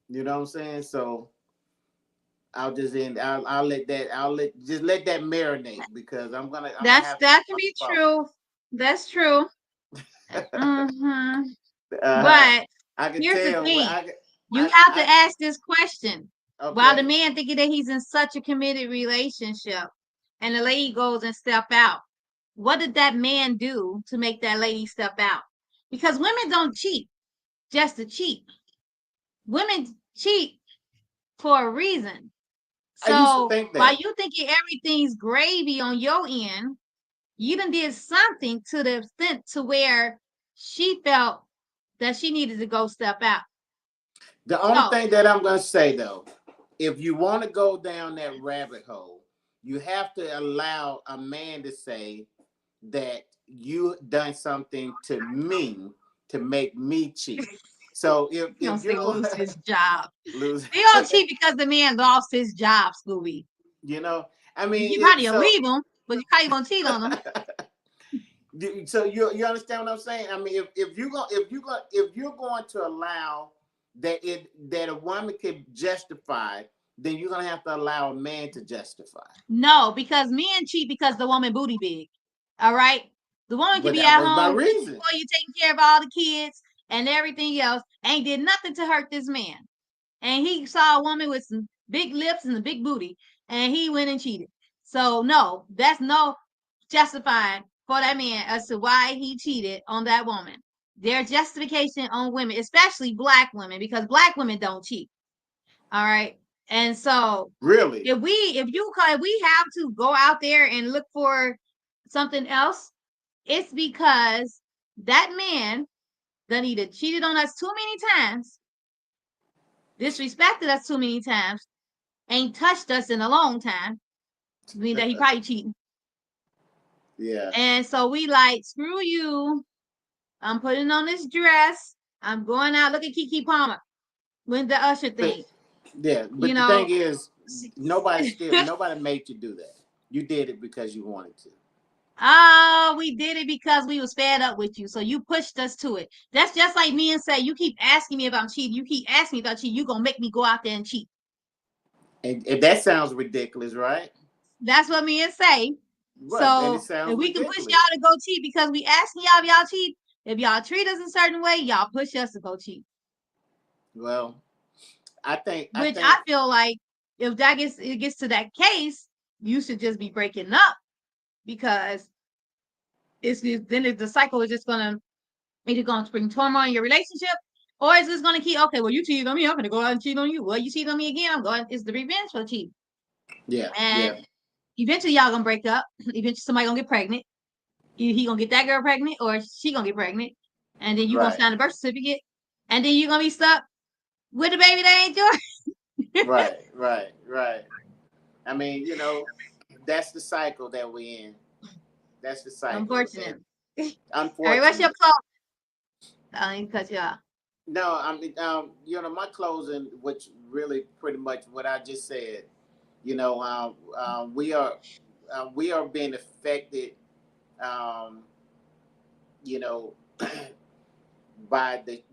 You know what I'm saying? So I'll just end. I'll let that marinate, because That can be true. That's true. Mm-hmm. But I can here's the tell. thing. You have to ask this question. Okay. While the man thinking that he's in such a committed relationship and the lady goes and step out, what did that man do to make that lady step out? Because women don't cheat just to cheat. Women cheat for a reason. I used to So think that. while you thinking everything's gravy on your end, you done did something to the extent to where she felt that she needed to go step out. The only thing that I'm going to say, though, if you want to go down that rabbit hole, you have to allow a man to say that you done something to me to make me cheat. So if you're lose his job, lose, he don't cheat because the man lost his job, Scooby. I mean, you probably leave him, but you probably gonna cheat on him. So you understand what I'm saying? I mean, if you're going to allow that a woman can justify, then you're gonna have to allow a man to justify. No, because men cheat because the woman booty big. All right. The woman can But be that at was my home reason. for you, taking care of all the kids and everything else, ain't did nothing to hurt this man. And he saw a woman with some big lips and a big booty, and he went and cheated. So no, that's no justifying for that man as to why he cheated on that woman. Their justification on women, especially black women, because black women don't cheat. All right. And so Really? if we have to go out there and look for something else, it's because that man done either cheated on us too many times, disrespected us too many times, ain't touched us in a long time. I mean that he probably cheating. Yeah. And so we like, screw you. I'm putting on this dress. I'm going out. Look at Keke Palmer with the Usher thing. Yeah, but the thing is, nobody made you do that. You did it because you wanted to. Oh, we did it because we was fed up with you. So you pushed us to it. That's just like me and say, you keep asking me if I'm cheating. You keep asking me if I'm cheating. You gonna make me go out there and cheat. And that sounds ridiculous, right? That's what me and say. Right. So And it sounds if we ridiculous. can push y'all to go cheat because we asking y'all if y'all cheat, if y'all treat us a certain way, y'all push us to go cheat. Well, I feel like if that gets to that case, you should just be breaking up, because then the cycle is just gonna either gonna bring turmoil in your relationship, or is this gonna keep, okay, well, you cheated on me, I'm gonna go out and cheat on you. Well, you cheat on me again, I'm going, it's the revenge for cheat. Yeah. And eventually y'all gonna break up. Eventually somebody gonna get pregnant. He gonna get that girl pregnant, or she gonna get pregnant, and then you gonna sign a birth certificate, and then you're gonna be stuck with a baby that ain't yours. Right. I mean, that's the cycle that we're in. That's the cycle. Unfortunate. Unfortunately. All right, what's your close? I didn't cut you off. No, I mean, my closing, which really pretty much what I just said. We are being affected, by the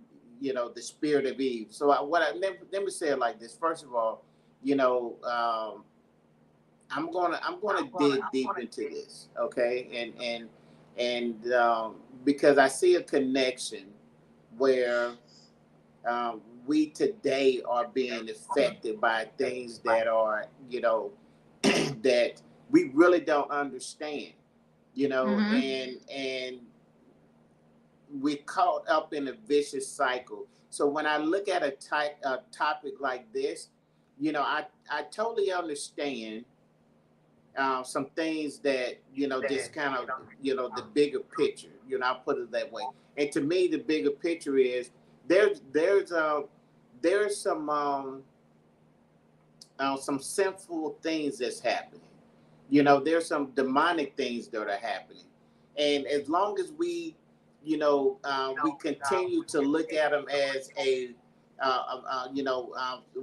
spirit of Eve. So let me say it like this. First of all, I'm gonna dig deep into this, okay? And because I see a connection where we today are being affected by things that are, that we really don't understand, and we're caught up in a vicious cycle. So when I look at a topic like this, I totally understand some things that, just kind of, the bigger picture, I'll put it that way. And to me, the bigger picture is there's some sinful things that's happening. There's some demonic things that are happening. And as long as we continue to look at them as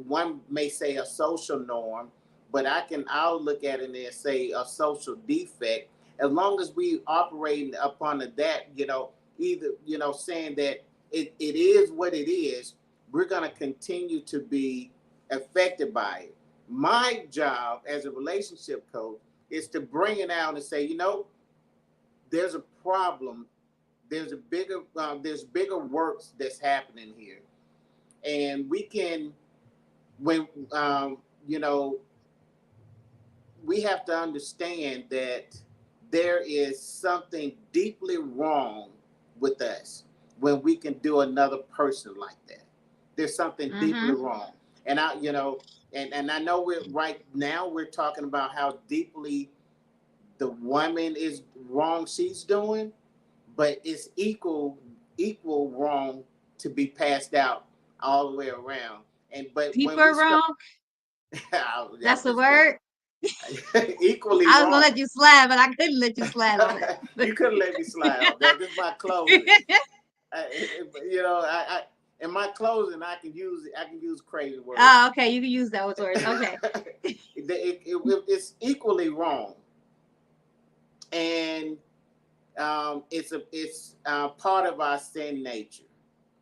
one may say a social norm, but I'll look at it and say a social defect. As long as we operate upon that, either, saying that it is what it is, we're going to continue to be affected by it. My job as a relationship coach is to bring it out and say, there's a problem. There's bigger works that's happening here. And we can, when, we have to understand that there is something deeply wrong with us when we can do another person like that. There's something deeply wrong. And and I know we're talking about how deeply the woman is wrong she's doing, but it's equal wrong to be passed out all the way around. But deeper wrong. That's the word. Equally I was wrong. gonna let you slide, but I couldn't let you slide on that. You couldn't let me slide on that. This is my closing. In my closing, I can use crazy words. Oh, okay, you can use those words. Okay. It's equally wrong, and it's part of our sin nature,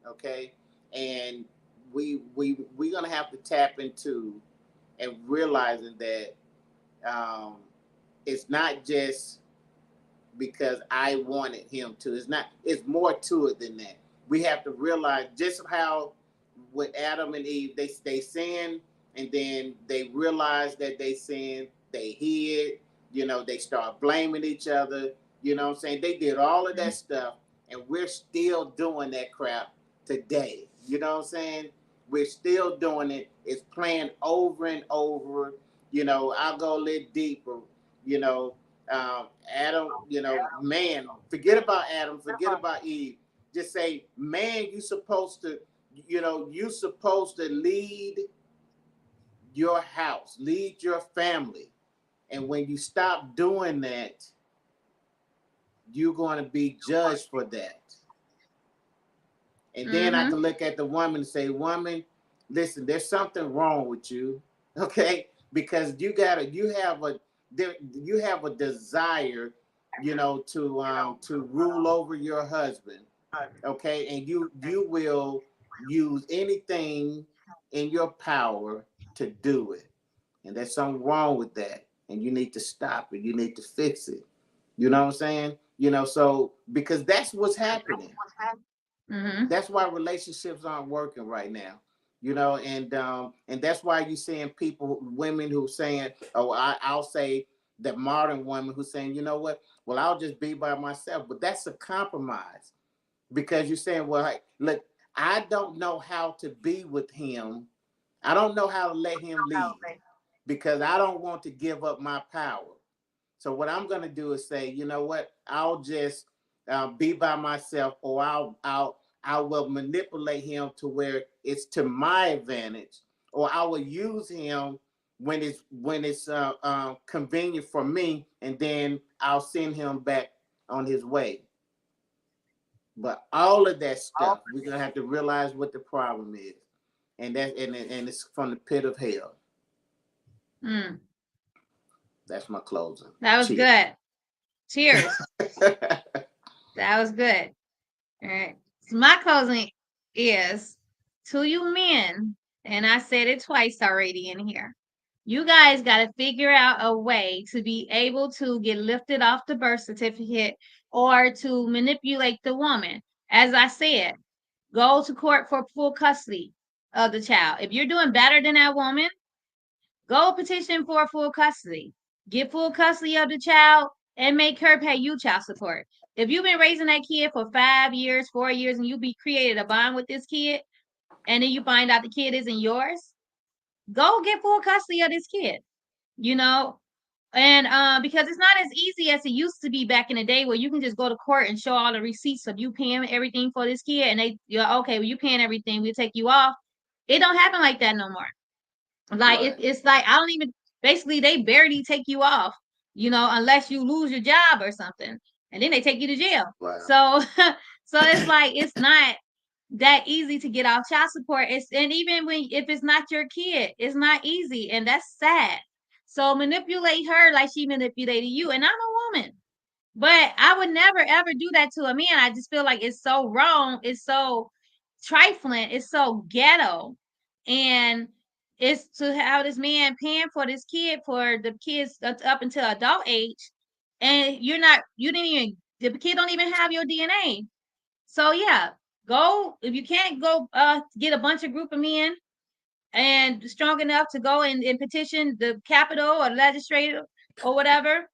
okay? And we're gonna have to tap into and realizing that it's not just because I wanted him to. It's more to it than that. We have to realize just how with Adam and Eve, they sinned, and then they realized that they sinned, they hid, they start blaming each other, you know what I'm saying? They did all of that stuff, and we're still doing that crap today. You know what I'm saying? We're still doing it. It's playing over and over. I'll go a little deeper, Adam, man, forget about Adam, forget about Eve. Just say, man, you're supposed to lead your house, lead your family. And when you stop doing that, you're going to be judged for that. And then I can look at the woman and say, woman, listen, there's something wrong with you. Okay. Because you have a desire, to rule over your husband. Okay. And you will use anything in your power to do it. And there's something wrong with that. And you need to stop it. You need to fix it. You know what I'm saying? So because that's what's happening. That's why relationships aren't working right now. And that's why you're seeing women who saying, oh, I'll say the modern woman who's saying, you know what? Well, I'll just be by myself. But that's a compromise, because you're saying, well, look, I don't know how to be with him. I don't know how to let him lead, because I don't want to give up my power. So what I'm going to do is say, you know what? I'll just be by myself, or I will manipulate him to where it's to my advantage, or I will use him when it's convenient for me, and then I'll send him back on his way. But all of that stuff, we're gonna have to realize what the problem is, and it's from the pit of hell. That's my closing. That was good. Cheers. That was good. All right. So my closing is to you men, and I said it twice already in here. You guys got to figure out a way to be able to get lifted off the birth certificate, or to manipulate the woman. As I said, go to court for full custody of the child. If you're doing better than that woman, go petition for full custody. Get full custody of the child and make her pay you child support. If you've been raising that kid for 5 years, 4 years, and you created a bond with this kid, and then you find out the kid isn't yours, go get full custody of this kid, and because it's not as easy as it used to be back in the day, where you can just go to court and show all the receipts of you paying everything for this kid, and okay, well, you paying everything, we'll take you off. It don't happen like that no more. Like, right. It's like, I don't even, basically they barely take you off, unless you lose your job or something, and then they take you to jail. Wow. So it's like, it's not that easy to get off child support. And even if it's not your kid, it's not easy, and that's sad. So manipulate her like she manipulated you. And I'm a woman, but I would never ever do that to a man. I just feel like it's so wrong, it's so trifling, it's so ghetto, and it's to have this man paying for this kid, for the kids up until adult age, and the kid don't even have your DNA. So yeah, go, if you can't go get a bunch of group of men and strong enough to go and petition the Capitol or legislature or whatever.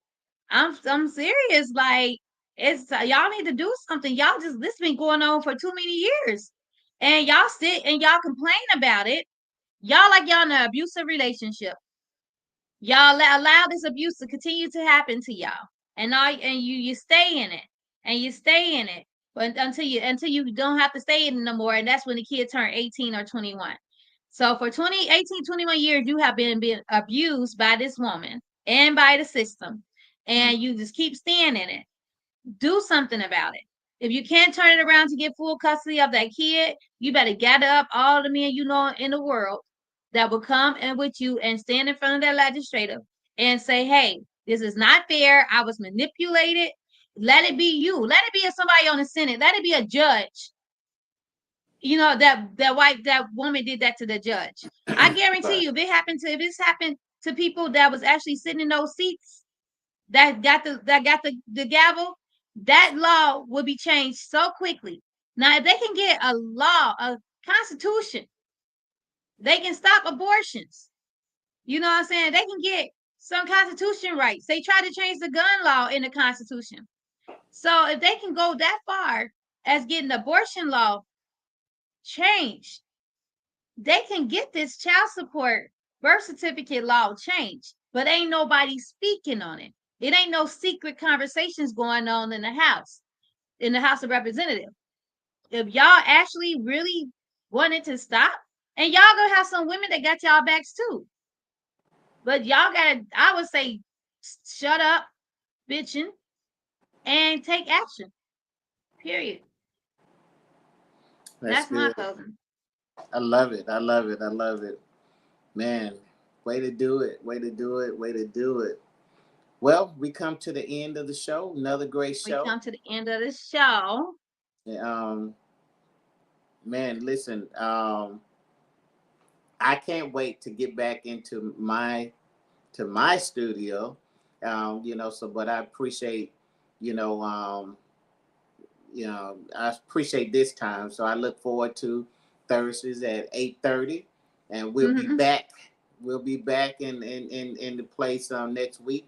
I'm serious. Like, it's y'all need to do something. This been going on for too many years, and y'all sit and y'all complain about it. Y'all like y'all in an abusive relationship. Y'all allow this abuse to continue to happen to y'all, and you stay in it, and you stay in it, but until you don't have to stay in it no more, and that's when the kid turn 18 or 21. So for 21 years, you have been abused by this woman and by the system, and you just keep staying in it. Do something about it. If you can't turn it around to get full custody of that kid, you better gather up all the men in the world that will come in with you and stand in front of that legislator and say, hey, this is not fair. I was manipulated. Let it be you. Let it be somebody on the Senate. Let it be a judge. you know, that woman did that to the judge. I guarantee you, if this happened to people that was actually sitting in those seats that got the gavel, that law will be changed so quickly. Now, if they can get a constitution, they can stop abortions. You know what I'm saying? They can get some constitution rights. They try to change the gun law in the Constitution. So if they can go that far as getting the abortion law changed, they can get this child support birth certificate law changed. But ain't nobody speaking on it. It ain't no secret conversations going on in the House of Representatives. If y'all actually really wanted to stop, and y'all gonna have some women that got y'all backs too. But y'all gotta, I would say, shut up, bitching, and take action. Period. That's my closing. I love it. I love it. I love it. Man, way to do it. Way to do it. Way to do it. Well, we come to the end of the show. Another great show. We come to the end of the show. Man, listen, I can't wait to get back into my studio. But I appreciate, I appreciate this time. So I look forward to Thursdays at 8:30, and we'll be back. We'll be back in the place next week.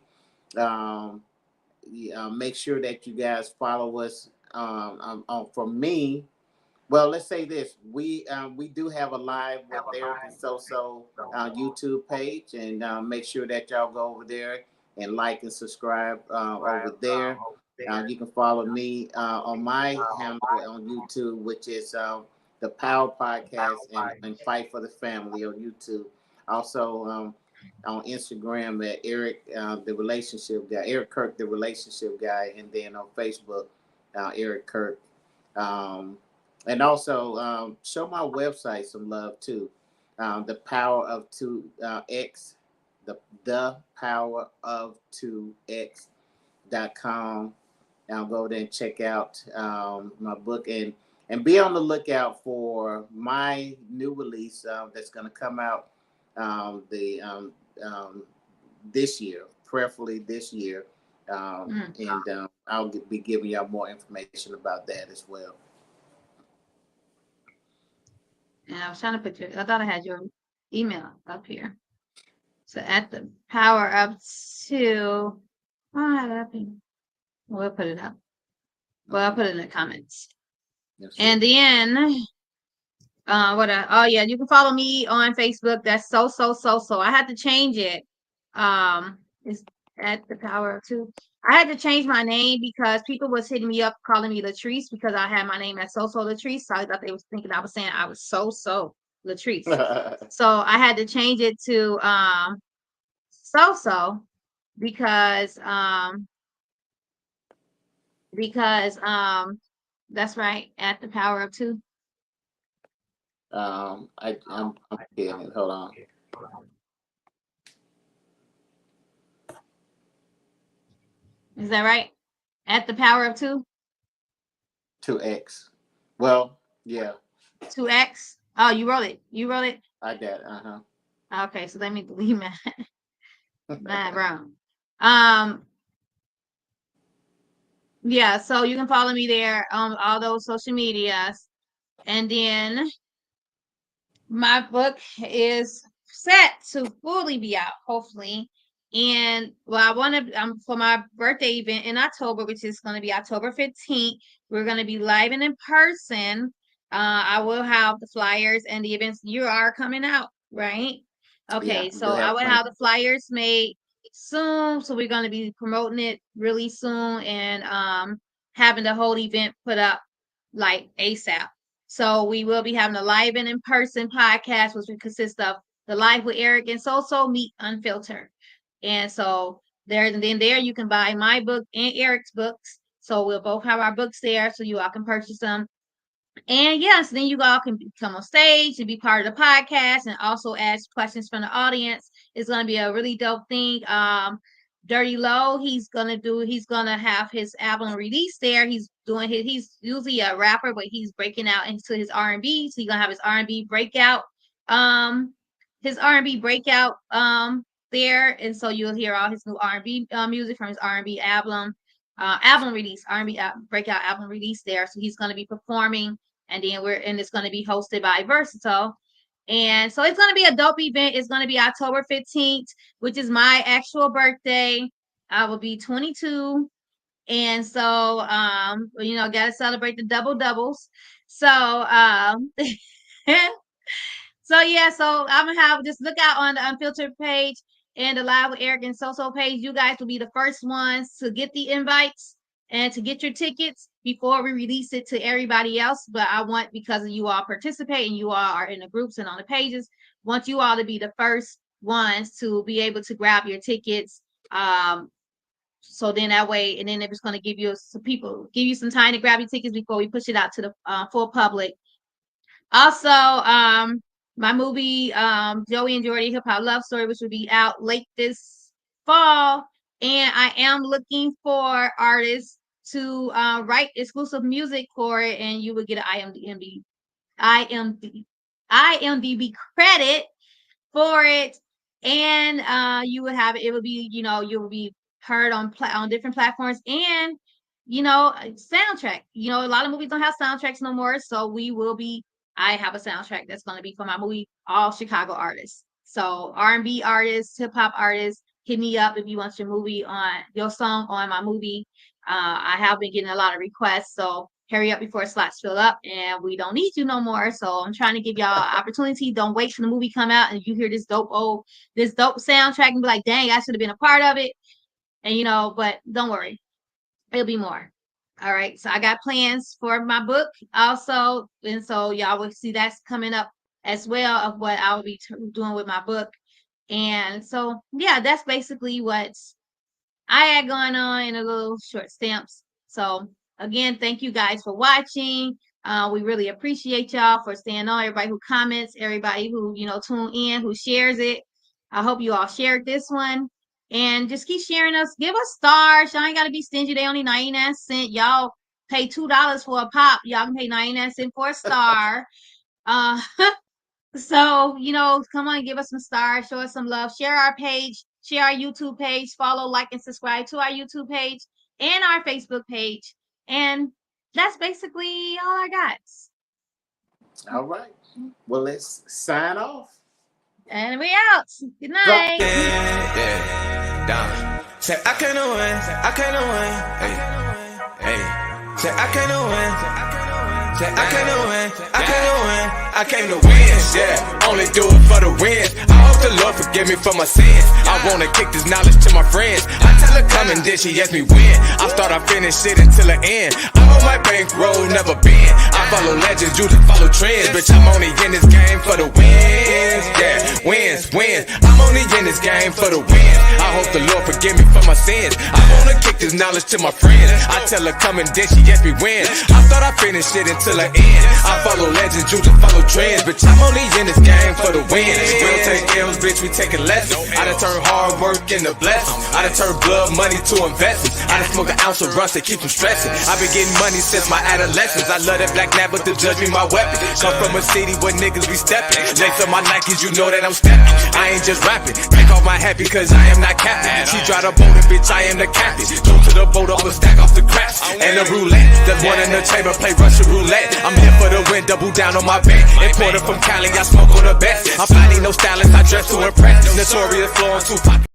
Make sure that you guys follow us. For me, well, let's say this: we do have a live with Eric and So YouTube page, and make sure that y'all go over there and like and subscribe over there. You can follow me on my handle on YouTube, which is the Power Podcast and Fight for the Family on YouTube. Also on Instagram at Eric the Relationship Guy, Eric Kirk the Relationship Guy, and then on Facebook Eric Kirk. And also show my website some love too. The Power of 2X, the Power of 2X.com. Now go there and check out my book, and be on the lookout for my new release that's going to come out this year, prayerfully this year, and I'll be giving y'all more information about that as well. And I was trying to put I thought I had your email up here. So at the Power of 2, I have it up here. We'll put it up. Well, I'll put it in the comments. Yes, and then, you can follow me on Facebook. That's so. I had to change it. It's at the Power of 2. I had to change my name because people was hitting me up calling me Latrice because I had my name as So Latrice. So I thought they was thinking I was saying I was So Latrice. So I had to change it to So because that's right, at the Power of 2. I'm getting it. Hold on. Is that right? At the Power of 2? 2X. Well, yeah. 2X? Oh, you wrote it. I did. Okay, so let me delete my wrong. Yeah, so you can follow me there on all those social medias. And then my book is set to fully be out, hopefully. And I want to for my birthday event in October, which is going to be October 15th, we're going to be live and in person. I will have the flyers and the events. You are coming out, right? Okay, yeah, so I will have the flyers made soon. So we're going to be promoting it really soon and having the whole event put up like ASAP. So we will be having a live and in person podcast, which will consist of the Live with Eric and So Meet Unfiltered. And so there you can buy my book and Eric's books. So we'll both have our books there, so you all can purchase them. And yes, then you all can come on stage and be part of the podcast and also ask questions from the audience. It's going to be a really dope thing. Dirty Low, he's gonna have his album released there. He's usually a rapper, but he's breaking out into his R&B. So he's gonna have his R&B breakout. There, and so you'll hear all his new R&B music from his R&B album release, R&B breakout album release there. So he's going to be performing, and then it's going to be hosted by Versatile, and so it's going to be a dope event. It's going to be October 15th, which is my actual birthday. I will be 22, and so got to celebrate the doubles. So so yeah, so I'm gonna just look out on the Unfiltered page and the Live with Eric and So page. You guys will be the first ones to get the invites and to get your tickets before we release it to everybody else. But I want, because you all participate and you all are in the groups and on the pages, want you all to be the first ones to be able to grab your tickets. So then that way, and then it's going to give you some time to grab your tickets before we push it out to the full public. Also, my movie, Joey and Jordy Hip Hop Love Story, which will be out late this fall. And I am looking for artists to write exclusive music for it. And you will get an IMDb credit for it. And you would have it. It would be, you will be heard on different platforms. And, soundtrack. A lot of movies don't have soundtracks no more. So I have a soundtrack that's going to be for my movie, all Chicago artists. So R&B artists, hip hop artists, hit me up if you want your song on my movie. I have been getting a lot of requests, so hurry up before slots fill up, and we don't need you no more. So I'm trying to give y'all an opportunity. Don't wait for the movie come out and you hear this dope soundtrack and be like, dang, I should have been a part of it. And but don't worry, it'll be more. All right, so I got plans for my book also, and so y'all will see that's coming up as well, of what I'll be doing with my book. And so, yeah, that's basically what I had going on in a little short stamps. So again, thank you guys for watching. We really appreciate y'all for staying on, everybody who comments, everybody who, tune in, who shares it. I hope you all shared this one. And just keep sharing us. Give us stars. Y'all ain't got to be stingy. They only 99 cents. Y'all pay $2 for a pop. Y'all can pay 99 cents for a star. So, come on, give us some stars. Show us some love. Share our page. Share our YouTube page. Follow, like, and subscribe to our YouTube page and our Facebook page. And that's basically all I got. All right. Well, let's sign off. And we out. Good night. Yeah, down. Say I can't win. Hey. Say I can't win. Say I can't win. I came to win, yeah. Only do it for the wins. I hope the Lord forgive me for my sins. I wanna kick this knowledge to my friends. I tell her come and then she ask me when. I start, I finish it until the end. I'm on my bankroll, never been. I follow legends, you just follow trends. Bitch, I'm only in this game for the wins. Yeah, wins. I'm only in this game for the wins. I hope the Lord forgive me for my sins. I wanna kick this knowledge to my friends. I tell her come and then she ask me when. I thought I finished it until the end. I follow legends, you just follow trends. Bitch, I'm only in this game for the wins. We don't take L's, bitch, we taking lessons. I done turn hard work into blessings. I done turn blood money to investments. I done smoke an ounce of rust to keep them stressing. I've been getting money since my adolescence. I love that black nap, but the judge me my weapon. Come from a city where niggas be stepping. Lace up my Nikes, you know that I'm stepping. I ain't just rapping. Take off my hat because I am not captain. She drive the boat and bitch, I am the captain. Go to the boat, I'ma stack off the craps. And the roulette, there's one in the chamber, play Russian roulette. I'm here for the win, double down on my bet. Importer from Cali, I smoke on the best. I'm finding no stylist, I dress to impress. Notorious flowing Tupac.